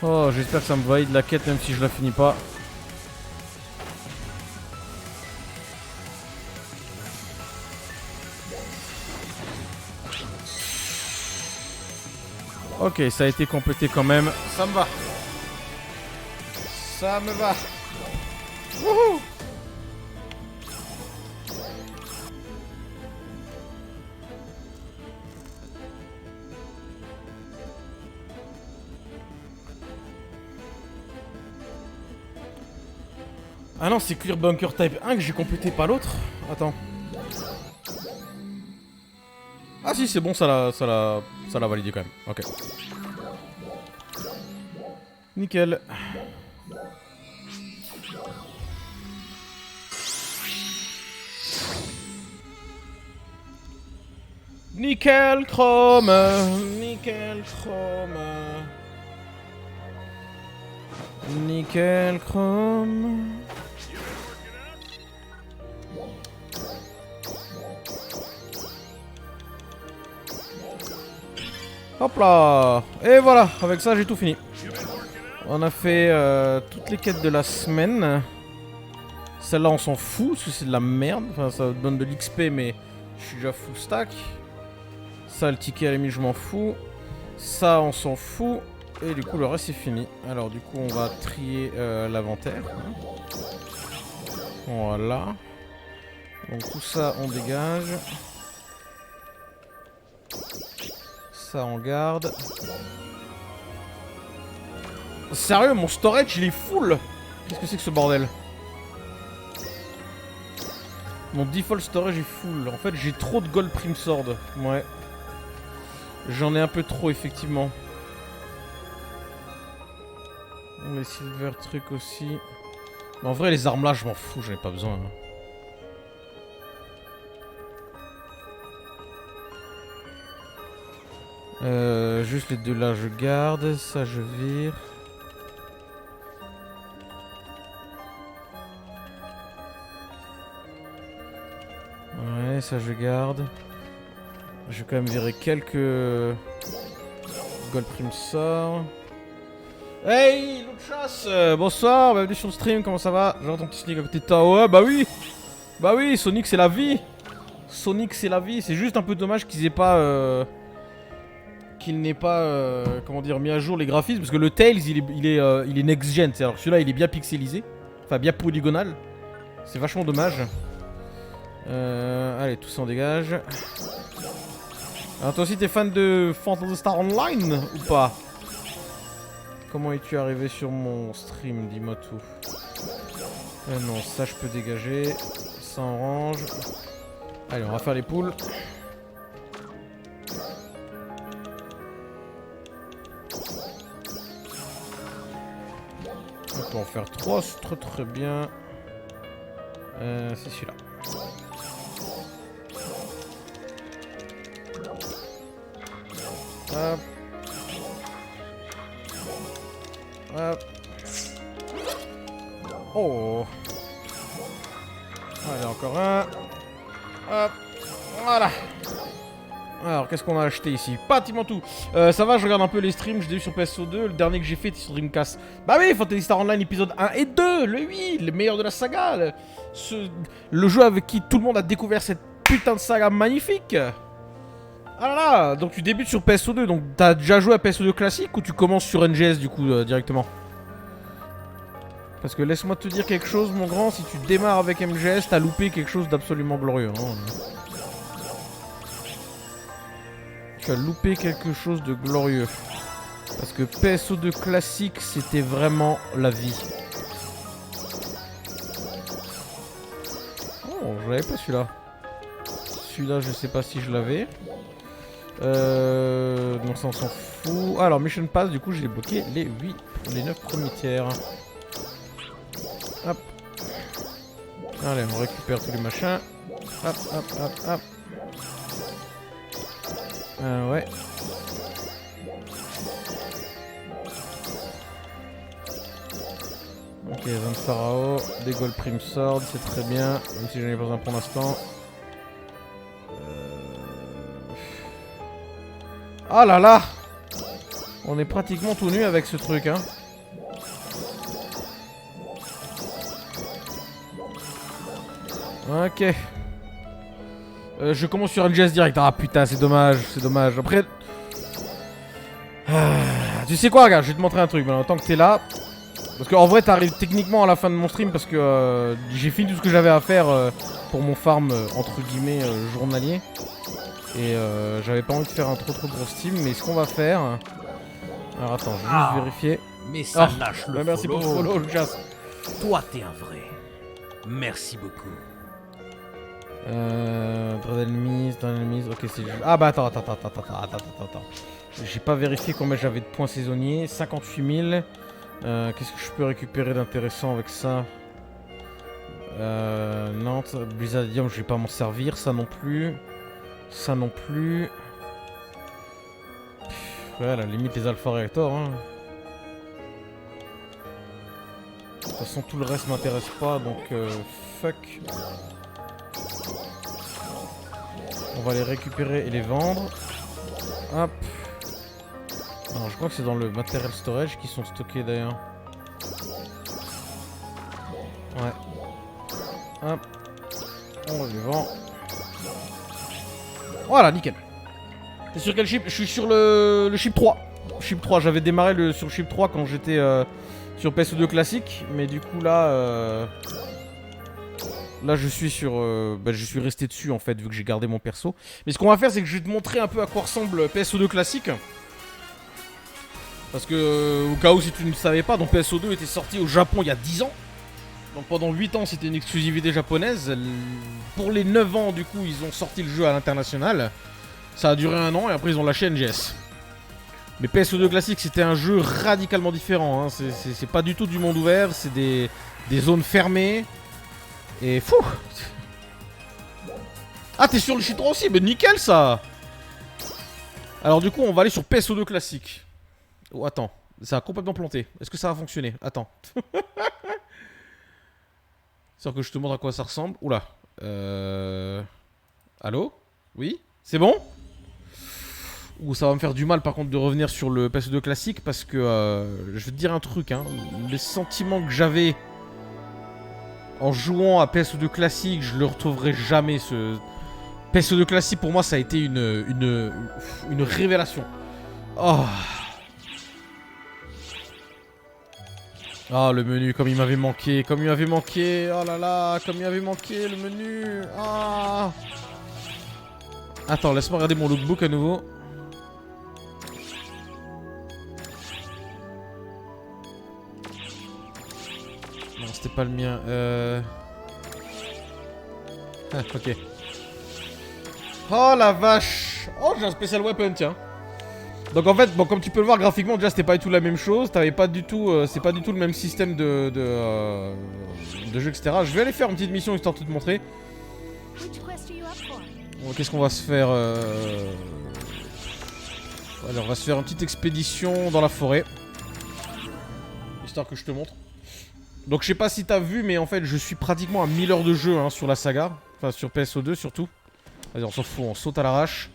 Oh, j'espère que ça me valide la quête même si je la finis pas. Ok, ça a été complété quand même. Ça me va. Ça me va. Wouhou! Ah non, c'est Clear Bunker Type 1 que j'ai complété, pas l'autre. Attends. Ah si, c'est bon, ça l'a validé quand même. Ok. Nickel. Nickel chrome. Nickel chrome. Nickel chrome. Hop là. Et voilà, avec ça j'ai tout fini. On a fait toutes les quêtes de la semaine. Celle-là on s'en fout parce que c'est de la merde. Enfin ça donne de l'XP mais je suis déjà full stack. Ça le ticket à la limite je m'en fous. Ça on s'en fout. Et du coup le reste c'est fini. Alors du coup on va trier l'inventaire. Voilà. Donc tout ça on dégage. Ça on garde. Sérieux, mon storage il est full. Qu'est-ce que c'est que ce bordel? Mon default storage est full. En fait j'ai trop de gold prime sword. Ouais. J'en ai un peu trop effectivement. Les silver trucs aussi. Mais en vrai les armes là je m'en fous, j'en ai pas besoin. Juste les deux là je garde, ça je vire. Ouais, ça je garde. Je vais quand même virer quelques gold prime sort. Hey Luchas, bonsoir, bienvenue sur le stream, comment ça va? J'entends ton petit Sonic à côté de toi. Ouais, bah oui, Sonic c'est la vie. Sonic c'est la vie, c'est juste un peu dommage qu'ils aient pas qu'il n'ait pas comment dire mis à jour les graphismes parce que le Tails il est next gen, alors celui-là il est bien pixelisé, enfin bien polygonal. C'est vachement dommage. Allez, tout ça en dégage. Alors toi aussi t'es fan de Phantasy Star Online ou pas? Comment es-tu arrivé sur mon stream? Dis-moi tout. Non, ça je peux dégager. Ça on range. Allez, on va faire les poules. On peut en faire 3, c'est très bien. C'est celui-là. Hop. Hop. Oh. Allez, encore un. Hop. Voilà. Alors, qu'est-ce qu'on a acheté ici? Pratiquement tout. Ça va, je regarde un peu les streams, je l'ai vu sur PSO2. Le dernier que j'ai fait était sur Dreamcast. Bah oui, Fantasy Star Online épisode 1 et 2, le 8, le meilleur de la saga. Le jeu avec qui tout le monde a découvert cette putain de saga magnifique. Ah là là, donc tu débutes sur PSO2, donc t'as déjà joué à PSO2 classique ou tu commences sur NGS du coup directement? Parce que laisse-moi te dire quelque chose, mon grand, si tu démarres avec MGS, t'as loupé quelque chose d'absolument glorieux. Hein. Tu as loupé quelque chose de glorieux. Parce que PSO2 classique, c'était vraiment la vie. Oh, je l'avais pas celui-là. Celui-là, je sais pas si je l'avais. Donc ça on s'en fout. Ah, alors Mission Pass, du coup j'ai bloqué les 9 premiers tiers. Hop. Allez, on récupère tous les machins. Hop, hop, hop, hop. Ouais. Ok, Zone Pharaoh, des Gold Prime Sword, c'est très bien, même si j'en ai pas besoin pour l'instant. Ah là là! On est pratiquement tout nu avec ce truc, hein. Ok. Je commence sur NGS direct. Ah putain, c'est dommage, c'est dommage. Après... tu sais quoi, regarde, je vais te montrer un truc maintenant, tant que t'es là. Parce qu'en vrai, t'arrives techniquement à la fin de mon stream parce que j'ai fini tout ce que j'avais à faire pour mon farm, entre guillemets, journalier. Et j'avais pas envie de faire un trop gros stream, mais ce qu'on va faire... Alors attends, je vais juste vérifier. Mais ça Ah, lâche le bah, merci pour le follow, Lucas. Toi, t'es un vrai. Merci beaucoup. Dread Enemies, ok c'est juste... Ah bah attends. J'ai pas vérifié combien j'avais de points saisonniers, 58 000. Qu'est-ce que je peux récupérer d'intéressant avec ça? Non, Blizzardium je vais pas m'en servir, ça non plus. Ça non plus. Ouais, à la limite les Alpha Reactors. Hein. De toute façon, tout le reste m'intéresse pas, donc fuck. On va les récupérer et les vendre. Hop. Alors, je crois que c'est dans le Material Storage qui sont stockés d'ailleurs. Ouais. Hop. On les vend. Voilà, nickel. T'es sur quel chip? Je suis sur le chip 3. Chip 3, j'avais démarré sur le chip 3 quand j'étais sur PSO2 classique. Mais du coup là... Là je suis sur... je suis resté dessus en fait vu que j'ai gardé mon perso. Mais ce qu'on va faire c'est que je vais te montrer un peu à quoi ressemble PSO2 classique. Parce que au cas où si tu ne savais pas, donc PSO2 était sorti au Japon il y a 10 ans. Donc pendant 8 ans c'était une exclusivité japonaise. Pour les 9 ans du coup ils ont sorti le jeu à l'international. Ça a duré 1 an et après ils ont lâché NGS. Mais PSO2 classique c'était un jeu radicalement différent. Hein. C'est pas du tout du monde ouvert, c'est des zones fermées. Et fou. Ah t'es sur le chip 3 aussi, mais nickel ça. Alors du coup on va aller sur PSO2 classique. Oh attends, ça a complètement planté. Est-ce que ça va fonctionner? Attends. C'est que je te montre à quoi ça ressemble. Oula. Allô? Oui? C'est bon? Ouh, ça va me faire du mal par contre de revenir sur le PSO2 classique parce que je vais te dire un truc, hein. Les sentiments que j'avais en jouant à PSO2 classique, je le retrouverai jamais. Ce PSO2 classique pour moi ça a été une révélation. Oh. Ah, le menu, comme il m'avait manqué, oh là là, comme il m'avait manqué le menu. Ah. Attends, laisse-moi regarder mon lookbook à nouveau. Non, c'était pas le mien. Ah, ok. Oh la vache. Oh, j'ai un spécial weapon, tiens. Donc en fait, bon, comme tu peux le voir graphiquement, déjà c'était pas du tout la même chose. T'avais pas du tout, c'est pas du tout le même système de jeu, etc. Je vais aller faire une petite mission histoire de te montrer. Bon, qu'est-ce qu'on va se faire Alors, on va se faire une petite expédition dans la forêt, histoire que je te montre. Donc je sais pas si t'as vu, mais en fait je suis pratiquement à 1000 heures de jeu hein, sur la saga. Enfin sur PSO2 surtout. Vas-y on s'en fout, on saute à l'arrache.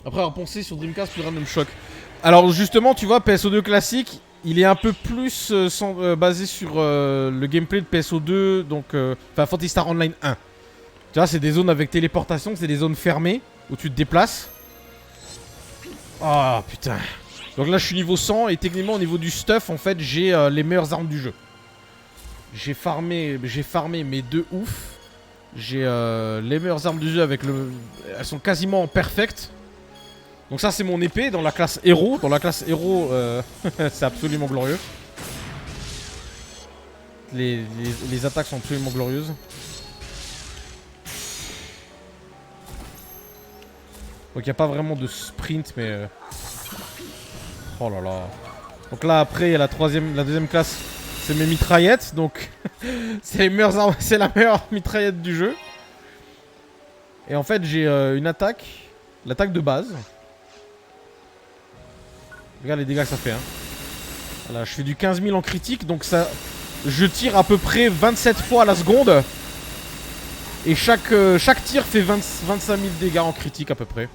Après avoir pensé sur Dreamcast, plus rien ne me choque. Alors justement, tu vois, PSO2 classique, il est un peu plus basé sur le gameplay de PSO2, donc enfin Phantasy Star Online 1. Tu vois, c'est des zones avec téléportation, c'est des zones fermées où tu te déplaces. Ah putain. Donc là, je suis niveau 100 et techniquement au niveau du stuff, en fait, j'ai les meilleures armes du jeu. J'ai farmé mes deux ouf. J'ai les meilleures armes du jeu avec le... Elles sont quasiment perfectes. Donc ça c'est mon épée dans la classe héros. Dans la classe héros, c'est absolument glorieux. Les attaques sont absolument glorieuses. Donc il n'y a pas vraiment de sprint mais... Oh là là. Donc là après il y a la deuxième classe. C'est mes mitraillettes. Donc c'est les meilleures armes. C'est la meilleure mitraillette du jeu. Et en fait j'ai une attaque. L'attaque de base. Regarde les dégâts que ça fait. Hein. Voilà, je fais du 15 000 en critique. Donc ça, je tire à peu près 27 fois à la seconde. Et chaque tir fait 25 000 dégâts en critique à peu près.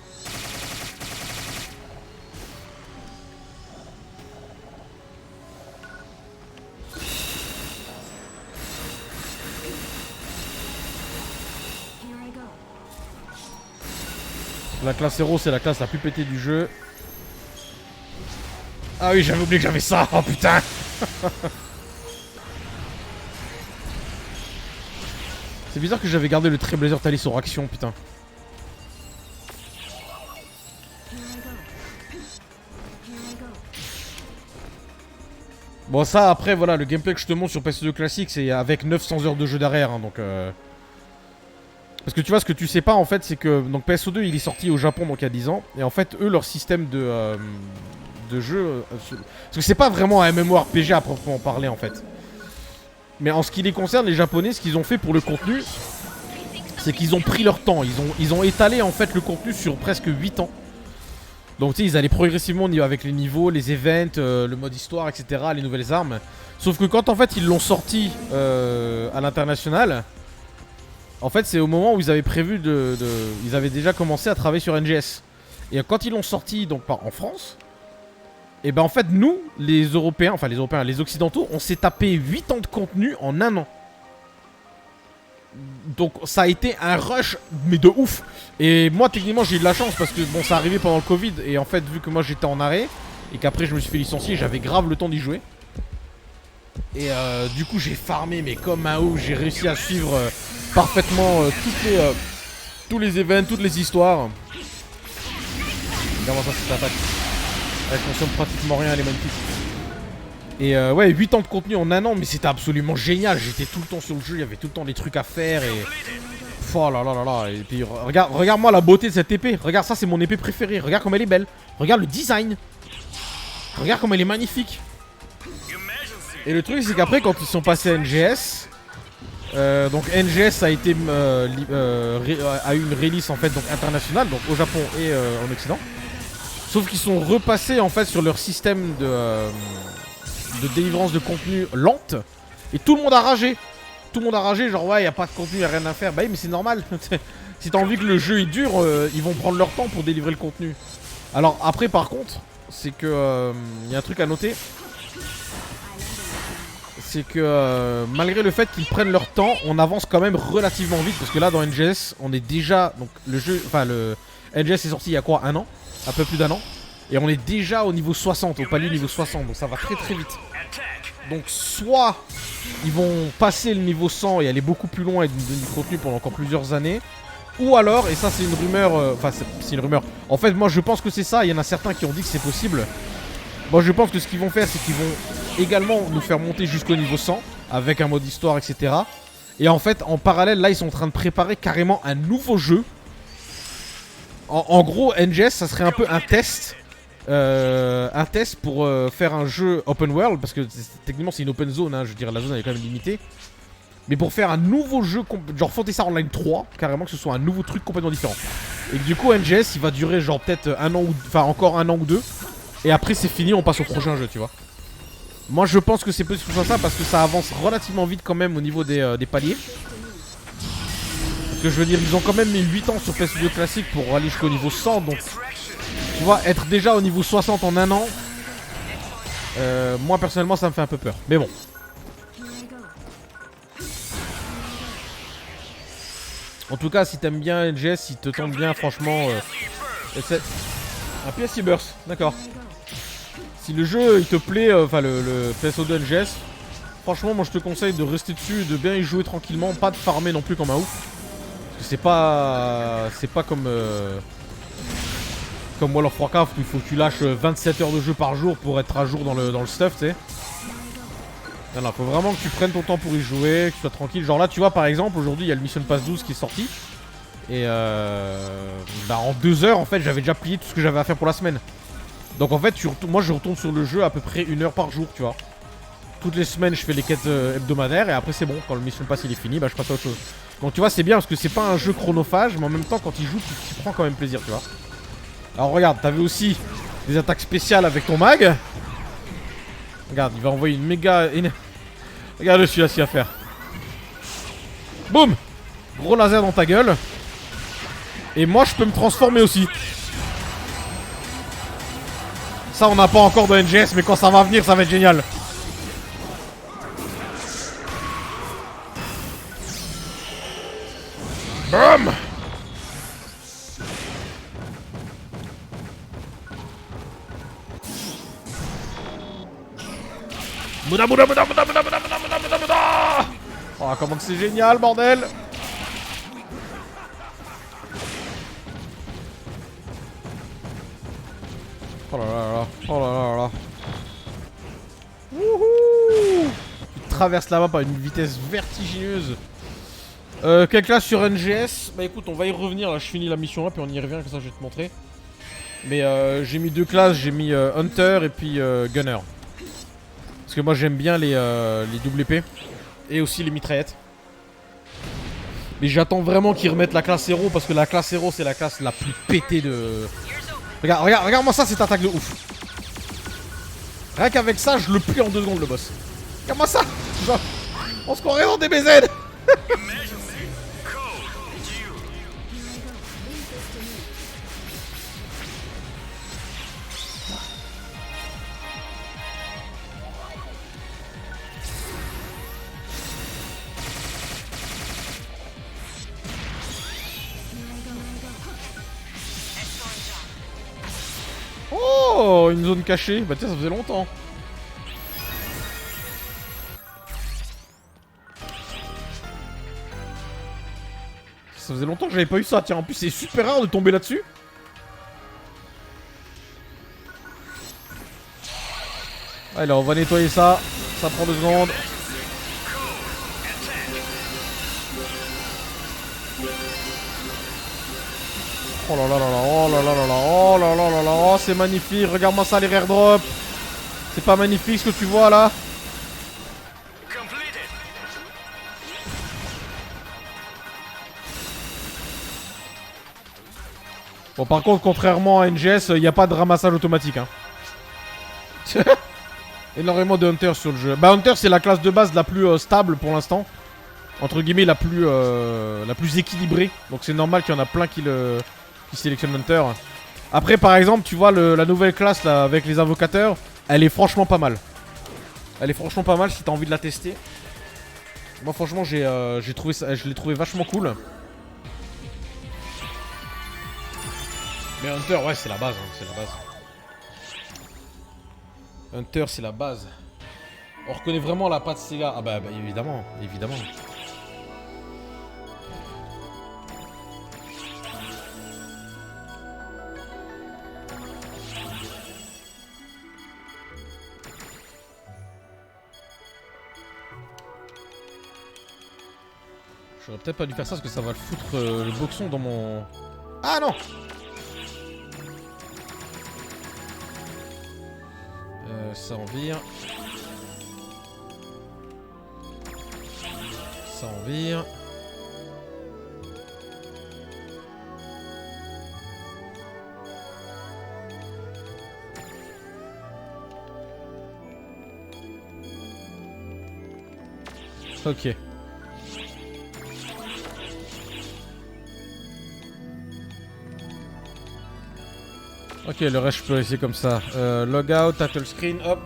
La classe héros, c'est la classe la plus pétée du jeu. Ah oui, j'avais oublié que j'avais ça. Oh putain. C'est bizarre que j'avais gardé le Trailblazer Talisman action, putain. Bon ça après voilà, le gameplay que je te montre sur PS2 classique c'est avec 900 heures de jeu derrière hein, donc parce que tu vois ce que tu sais pas en fait c'est que donc PSO2 il est sorti au Japon donc il y a 10 ans et en fait eux leur système de jeu parce que c'est pas vraiment un MMORPG à proprement parler en fait. Mais en ce qui les concerne les japonais ce qu'ils ont fait pour le contenu c'est qu'ils ont pris leur temps, ils ont étalé en fait le contenu sur presque 8 ans. Donc tu sais ils allaient progressivement avec les niveaux, les events, le mode histoire etc, les nouvelles armes. Sauf que quand en fait ils l'ont sorti à l'international, en fait c'est au moment où ils avaient prévu ils avaient déjà commencé à travailler sur NGS. Et quand ils l'ont sorti donc en France, et ben en fait nous les Européens, les Occidentaux, on s'est tapé 8 ans de contenu en un an. Donc ça a été un rush mais de ouf. Et moi techniquement j'ai eu de la chance parce que bon ça arrivait pendant le Covid. Et en fait vu que moi j'étais en arrêt et qu'après je me suis fait licencier, j'avais grave le temps d'y jouer. Et du coup j'ai farmé mais comme un ouf. J'ai réussi à suivre parfaitement tous les events, toutes les histoires. Regarde-moi ça cette attaque. Elle consomme pratiquement rien, elle est magnifique. Et ouais 8 ans de contenu en un an. Mais c'était absolument génial. J'étais tout le temps sur le jeu, il y avait tout le temps des trucs à faire. Et... oh là là là là. Et puis regarde-moi la beauté de cette épée. Regarde ça c'est mon épée préférée. Regarde comme elle est belle. Regarde le design. Regarde comme elle est magnifique. Et le truc c'est qu'après quand ils sont passés à NGS, donc NGS a été a eu une release en fait donc internationale, donc au Japon et en Occident. Sauf qu'ils sont repassés en fait sur leur système de délivrance de contenu lente. Et tout le monde a ragé. Tout le monde a ragé, genre ouais, y a pas de contenu, y a rien à faire. Bah oui, mais c'est normal. Si t'as envie que le jeu est dur, ils vont prendre leur temps pour délivrer le contenu. Alors après, par contre, c'est que y a un truc à noter. C'est que malgré le fait qu'ils prennent leur temps, on avance quand même relativement vite. Parce que là, dans NGS, on est déjà. Donc le jeu. Enfin, le NGS est sorti il y a quoi, un an? Un peu plus d'un an. Et on est déjà au niveau 60, au palier niveau 60. Donc ça va très très vite. Donc soit ils vont passer le niveau 100 et aller beaucoup plus loin et donner du contenu pendant encore plusieurs années. Ou alors, et ça c'est une rumeur, enfin c'est une rumeur. En fait moi je pense que c'est ça, il y en a certains qui ont dit que c'est possible. Moi je pense que ce qu'ils vont faire c'est qu'ils vont également nous faire monter jusqu'au niveau 100 avec un mode histoire etc. Et en fait en parallèle là ils sont en train de préparer carrément un nouveau jeu. En gros NGS ça serait un peu un test. Pour faire un jeu open world. Parce que techniquement c'est une open zone hein, je veux dire la zone elle est quand même limitée. Mais pour faire un nouveau jeu genre Phantasy Star Online 3. Carrément que ce soit un nouveau truc complètement différent. Et du coup NGS il va durer genre peut-être un an ou... enfin encore un an ou deux. Et après c'est fini, on passe au prochain jeu tu vois. Moi je pense que c'est possible pour ça parce que ça avance relativement vite quand même au niveau des paliers. Parce que je veux dire ils ont quand même mis 8 ans sur PS2 classique pour aller jusqu'au niveau 100. Donc Tu vois, être déjà au niveau 60 en un an, moi personnellement ça me fait un peu peur. Mais bon. En tout cas, si t'aimes bien NGS, si te tente bien, franchement, c'est un PSI Burst, d'accord. Si le jeu il te plaît, enfin le PSO2 NGS, franchement, moi je te conseille de rester dessus, de bien y jouer tranquillement, pas de farmer non plus comme un ouf. Parce que c'est pas comme World of Warcraft où il faut que tu lâches 27 heures de jeu par jour pour être à jour dans le stuff, tu sais. Non, faut vraiment que tu prennes ton temps pour y jouer, que tu sois tranquille. Genre là, tu vois, par exemple, aujourd'hui, il y a le Mission Pass 12 qui est sorti. Et bah, en 2 heures, en fait, j'avais déjà plié tout ce que j'avais à faire pour la semaine. Donc en fait, moi, je retourne sur le jeu à peu près 1 heure par jour, tu vois. Toutes les semaines, je fais les quêtes hebdomadaires et après, c'est bon. Quand le Mission Pass il est fini, bah, je passe à autre chose. Donc tu vois, c'est bien parce que c'est pas un jeu chronophage, mais en même temps, quand il joue, tu prends quand même plaisir, tu vois. Alors regarde, t'avais aussi des attaques spéciales avec ton mag. Regarde, il va envoyer une méga... Regarde celui-là, s'il y a à faire. Boum. Gros laser dans ta gueule. Et moi, je peux me transformer aussi. Ça, on n'a pas encore de NGS, mais quand ça va venir, ça va être génial. Boum. Bouda bouda bouda bouda bouda bouda bouda bouda bouda bouda. Oh, comment c'est génial, bordel. Oh là là là, oh là là là. Wouhou. Tu traverses la map à une vitesse vertigineuse. Quelle classe sur NGS? Bah écoute, on va y revenir, là je finis la mission là, puis on y revient, comme ça je vais te montrer. Mais j'ai mis 2 classes, j'ai mis Hunter et puis Gunner. Parce que moi j'aime bien les double épées. Et aussi les mitraillettes. Mais j'attends vraiment qu'ils remettent la classe héros, parce que la classe héros c'est la classe la plus pétée de... Regarde-moi ça, cette attaque de ouf. Rien qu'avec ça, je le plie en 2 secondes le boss. Regarde-moi ça. On se croirait dans des BZ. Oh, une zone cachée. Bah tiens, ça faisait longtemps. Ça faisait longtemps que j'avais pas eu ça. Tiens, en plus c'est super rare de tomber là-dessus. Allez, on va nettoyer ça. Ça prend 2 secondes. Oh là là là là, oh là là là là, oh là là là là, oh c'est magnifique, regarde-moi ça les rare drops. C'est pas magnifique ce que tu vois là? Bon par contre, contrairement à NGS, il n'y a pas de ramassage automatique hein. Énormément de Hunter sur le jeu. Bah Hunter c'est la classe de base la plus stable pour l'instant. Entre guillemets la plus équilibrée. Donc c'est normal qu'il y en a plein qui sélectionnent Hunter. Après par exemple tu vois la nouvelle classe là avec les invocateurs. Elle est franchement pas mal. Elle est franchement pas mal si t'as envie de la tester. Moi franchement j'ai trouvé ça, je l'ai trouvé vachement cool. Mais Hunter ouais c'est la base hein, c'est la base. Hunter c'est la base. On reconnaît vraiment la patte Sega. Ah bah évidemment, évidemment. J'aurais peut-être pas dû faire ça parce que ça va le foutre le boxon dans mon... Ah non. Ça en vire. Ça en vire. Ok. Ok, le reste je peux laisser comme ça. Logout, title screen, hop.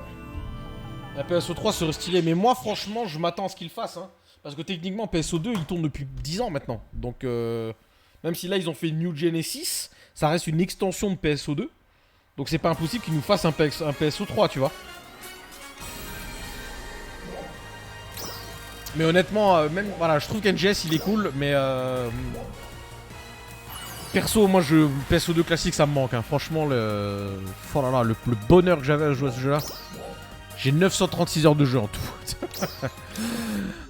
La PSO3 serait stylé, mais moi franchement je m'attends à ce qu'il fasse. Hein, parce que techniquement PSO2 il tourne depuis 10 ans maintenant. Donc même si là ils ont fait New Genesis, ça reste une extension de PSO2. Donc c'est pas impossible qu'ils nous fassent un PSO3, tu vois. Mais honnêtement, même voilà, je trouve qu'NGS il est cool, mais perso, moi PSO2 classique ça me manque. Hein. Franchement, oh là là, le bonheur que j'avais à jouer à ce jeu-là. J'ai 936 heures de jeu en tout.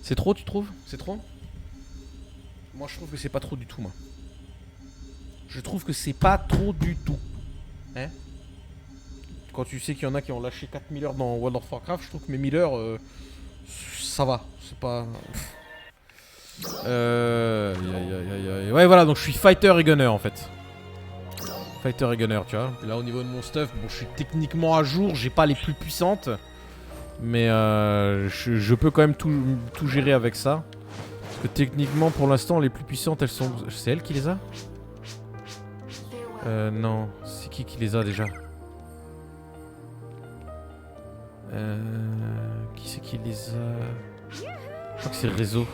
C'est trop, tu trouves? C'est trop? Moi je trouve que c'est pas trop du tout, moi. Je trouve que c'est pas trop du tout. Hein? Quand tu sais qu'il y en a qui ont lâché 4000 heures dans World of Warcraft, je trouve que mes 1000 heures, ça va. C'est pas... Ouais, voilà, donc je suis fighter et gunner en fait. Fighter et gunner, tu vois. Là, au niveau de mon stuff, bon, je suis techniquement à jour, j'ai pas les plus puissantes. Mais je peux quand même tout gérer avec ça. Parce que techniquement, pour l'instant, les plus puissantes, elles sont... C'est elle qui les a? Non. C'est qui les a déjà? Qui c'est qui les a? Je crois que c'est Réseau.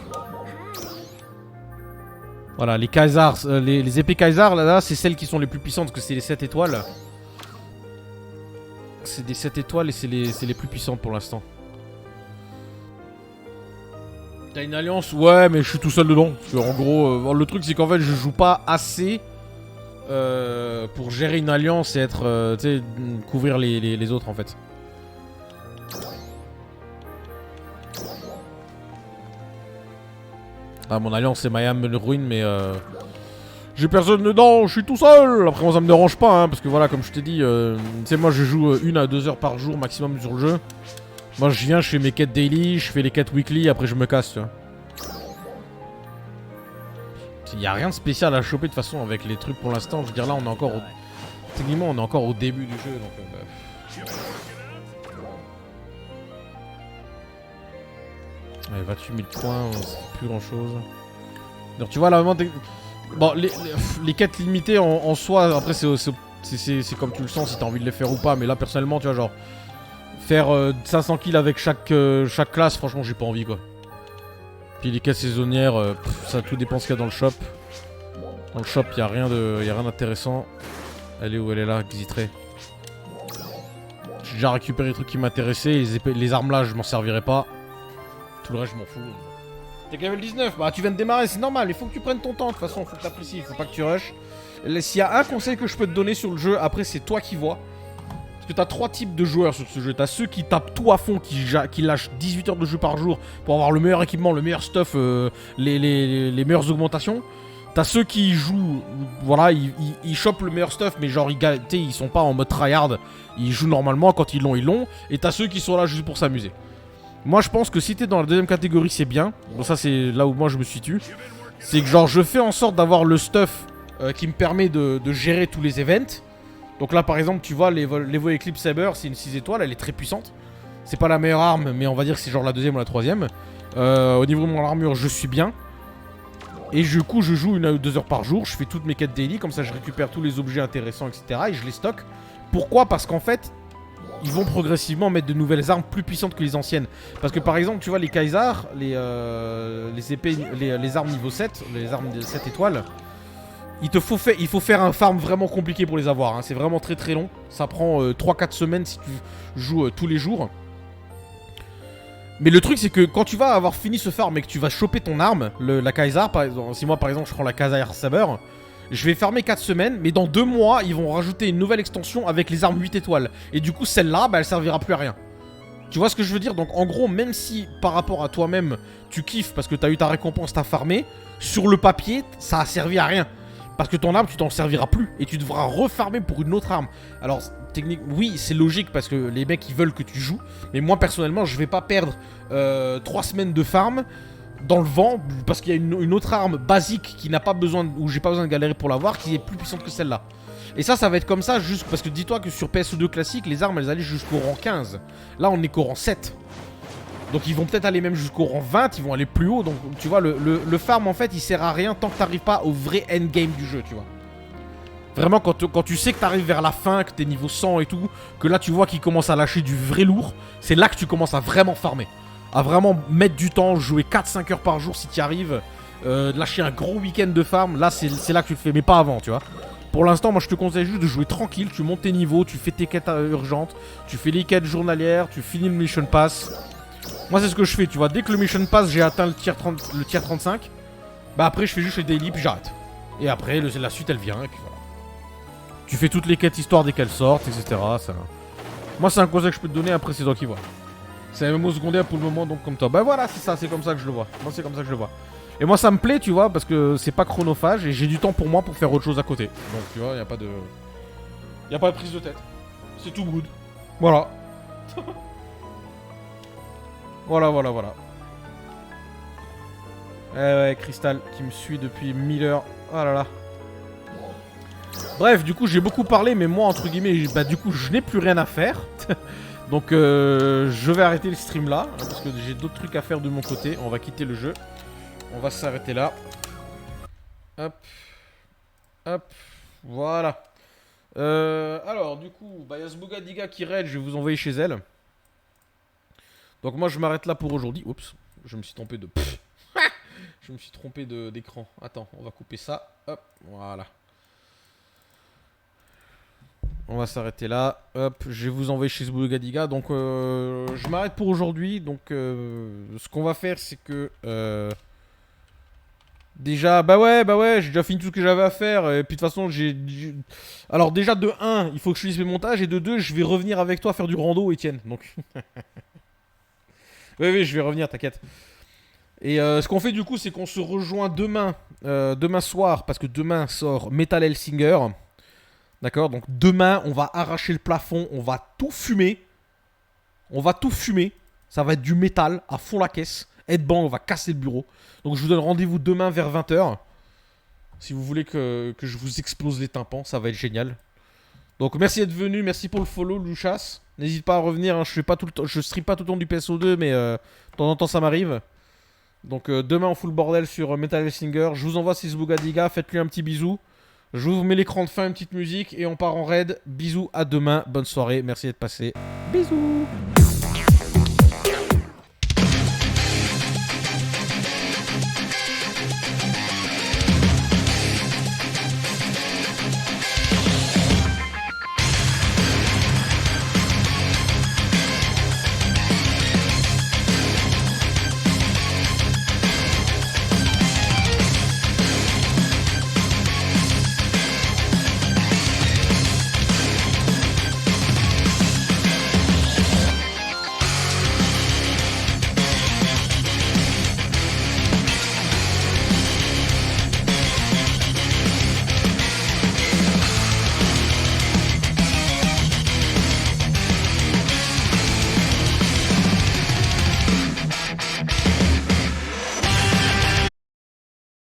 Voilà, les Kaisars, les épées Kaisar, là c'est celles qui sont les plus puissantes, parce que c'est les 7 étoiles. C'est des 7 étoiles et c'est les plus puissantes pour l'instant. T'as une alliance? Ouais, mais je suis tout seul dedans. Parce que, en gros, le truc c'est qu'en fait je joue pas assez pour gérer une alliance et être, tu sais, couvrir les autres en fait. Ah, mon alliance c'est Mayhem Ruin, mais j'ai personne dedans, je suis tout seul. Après moi ça me dérange pas, hein, parce que voilà, comme je t'ai dit, tu sais, moi je joue 1 à 2 heures par jour maximum sur le jeu. Moi je viens, je fais mes quêtes daily, je fais les quêtes weekly, après je me casse, tu vois. Il y a rien de spécial à choper de toute façon avec les trucs pour l'instant. Je veux dire, là on est encore techniquement on est encore au début du jeu, donc ouais, 28 000 points, c'est plus grand chose. Donc tu vois là vraiment... Bon, les quêtes limitées en soi, après c'est comme tu le sens si t'as envie de les faire ou pas. Mais là personnellement, tu vois, genre... Faire 500 kills avec chaque classe, franchement j'ai pas envie quoi. Puis les quêtes saisonnières, ça tout dépend ce qu'il y a dans le shop. Dans le shop, y a rien d'intéressant. Elle est où? Elle est là, Xitré. J'ai déjà récupéré les trucs qui m'intéressaient. Les armes là, je m'en servirai pas. Tout le reste, je m'en fous. T'es level 19, bah tu viens de démarrer, c'est normal. Il faut que tu prennes ton temps. De toute façon, faut que t'apprécies. Faut pas que tu rushes. S'il y a un conseil que je peux te donner sur le jeu, après c'est toi qui vois. Parce que t'as 3 types de joueurs sur ce jeu. T'as ceux qui tapent tout à fond, qui lâchent 18 heures de jeu par jour pour avoir le meilleur équipement, le meilleur stuff, les meilleures augmentations. T'as ceux qui jouent, voilà, ils chopent le meilleur stuff, mais genre ils sont pas en mode tryhard. Ils jouent normalement, quand ils l'ont. Et t'as ceux qui sont là juste pour s'amuser. Moi je pense que si t'es dans la deuxième catégorie, c'est bien. Bon, ça c'est là où moi je me situe. C'est que genre je fais en sorte d'avoir le stuff qui me permet de gérer tous les events. Donc là par exemple tu vois l'Evo Eclipse Saber, c'est une 6 étoiles, elle est très puissante. C'est pas la meilleure arme, mais on va dire que c'est genre la deuxième ou la troisième. Au niveau de mon armure je suis bien. Et du coup je joue 1 à 2 heures par jour, je fais toutes mes quêtes daily, comme ça je récupère tous les objets intéressants, etc. Et je les stocke. Pourquoi? Parce qu'en fait, ils vont progressivement mettre de nouvelles armes plus puissantes que les anciennes. Parce que par exemple, tu vois les Kaisar, les épées, les armes niveau 7, les armes de 7 étoiles, il faut faire un farm vraiment compliqué pour les avoir, hein. C'est vraiment très très long. Ça prend 3-4 semaines si tu joues tous les jours. Mais le truc c'est que quand tu vas avoir fini ce farm et que tu vas choper ton arme, la Kaisar par exemple, si moi par exemple je prends la Kaisar Saber, je vais farmer 4 semaines, mais dans 2 mois ils vont rajouter une nouvelle extension avec les armes 8 étoiles. Et du coup celle-là, bah, elle servira plus à rien. Tu vois ce que je veux dire? Donc en gros, même si par rapport à toi-même tu kiffes parce que t'as eu ta récompense, t'as farmé, sur le papier ça a servi à rien. Parce que ton arme, tu t'en serviras plus. Et tu devras refarmer pour une autre arme. Alors, technique, oui, c'est logique parce que les mecs, ils veulent que tu joues. Mais moi, personnellement, je vais pas perdre 3 semaines de farm dans le vent. Parce qu'il y a une autre arme basique qui n'a pas besoin, où j'ai pas besoin de galérer pour l'avoir, qui est plus puissante que celle-là. Et ça va être comme ça juste parce que dis-toi que sur PSO2 classique, les armes, elles allaient jusqu'au rang 15. Là, on est qu'au rang 7. Donc ils vont peut-être aller même jusqu'au rang 20, ils vont aller plus haut. Donc tu vois, le farm en fait il sert à rien tant que t'arrives pas au vrai endgame du jeu, tu vois. Vraiment, quand tu sais que t'arrives vers la fin, que t'es niveau 100 et tout, que là tu vois qu'il commence à lâcher du vrai lourd, c'est là que tu commences à vraiment farmer. À vraiment mettre du temps, jouer 4-5 heures par jour si t'y arrives, lâcher un gros week-end de farm, là c'est là que tu le fais, mais pas avant, tu vois. Pour l'instant, moi je te conseille juste de jouer tranquille, tu montes tes niveaux, tu fais tes quêtes urgentes, tu fais les quêtes journalières, tu finis le mission pass. Moi c'est ce que je fais, tu vois, dès que le mission pass j'ai atteint le tier 35, bah après je fais juste les daily puis j'arrête. Et après la suite elle vient et puis voilà. Tu fais toutes les quêtes histoire dès qu'elles sortent, etc. Ça... Moi c'est un conseil que je peux te donner, après c'est toi qui vois. C'est un MMO secondaire pour le moment, donc comme toi. Bah voilà, c'est ça, c'est comme ça que je le vois. Moi c'est comme ça que je le vois. Et moi ça me plaît, tu vois, parce que c'est pas chronophage et j'ai du temps pour moi pour faire autre chose à côté. Donc tu vois, y a pas de... Y a pas de prise de tête. C'est tout good. Voilà. Voilà. Ouais, Crystal qui me suit depuis 1000 heures. Oh là là. Bref, du coup j'ai beaucoup parlé, mais moi entre guillemets, bah du coup je n'ai plus rien à faire. Donc je vais arrêter le stream là, parce que j'ai d'autres trucs à faire de mon côté. On va quitter le jeu. On va s'arrêter là. Hop, voilà. Alors du coup, bah, y a ce Bougadiga qui raid, je vais vous envoyer chez elle. Donc moi je m'arrête là pour aujourd'hui. Oups, je me suis trompé de... je me suis trompé d'écran. Attends, on va couper ça. Hop, voilà. On va s'arrêter là. Hop, je vais vous envoyer chez ce Bougadiga. Donc je m'arrête pour aujourd'hui. Donc ce qu'on va faire c'est que... Déjà, bah ouais, j'ai déjà fini tout ce que j'avais à faire. Et puis de toute façon, alors déjà de 1, il faut que je finisse mes montages. Et de 2, je vais revenir avec toi faire du rando, Etienne. Donc... oui, je vais revenir, t'inquiète. Et ce qu'on fait du coup, c'est qu'on se rejoint demain, demain soir, parce que demain sort Metal Hellsinger. D'accord, donc demain, on va arracher le plafond, on va tout fumer. Ça va être du métal à fond la caisse. Headbang, on va casser le bureau. Donc je vous donne rendez-vous demain vers 20h. Si vous voulez que je vous explose les tympans, ça va être génial. Donc merci d'être venu, merci pour le follow, Louchas. N'hésite pas à revenir, hein, je stream pas tout le temps du PSO2, mais de temps en temps ça m'arrive. Donc demain on fout le bordel sur Metal Hellsinger. Je vous envoie ces Bougadiga, faites-lui un petit bisou. Je vous mets l'écran de fin, une petite musique et on part en raid. Bisous, à demain, bonne soirée, merci d'être passé. Bisous.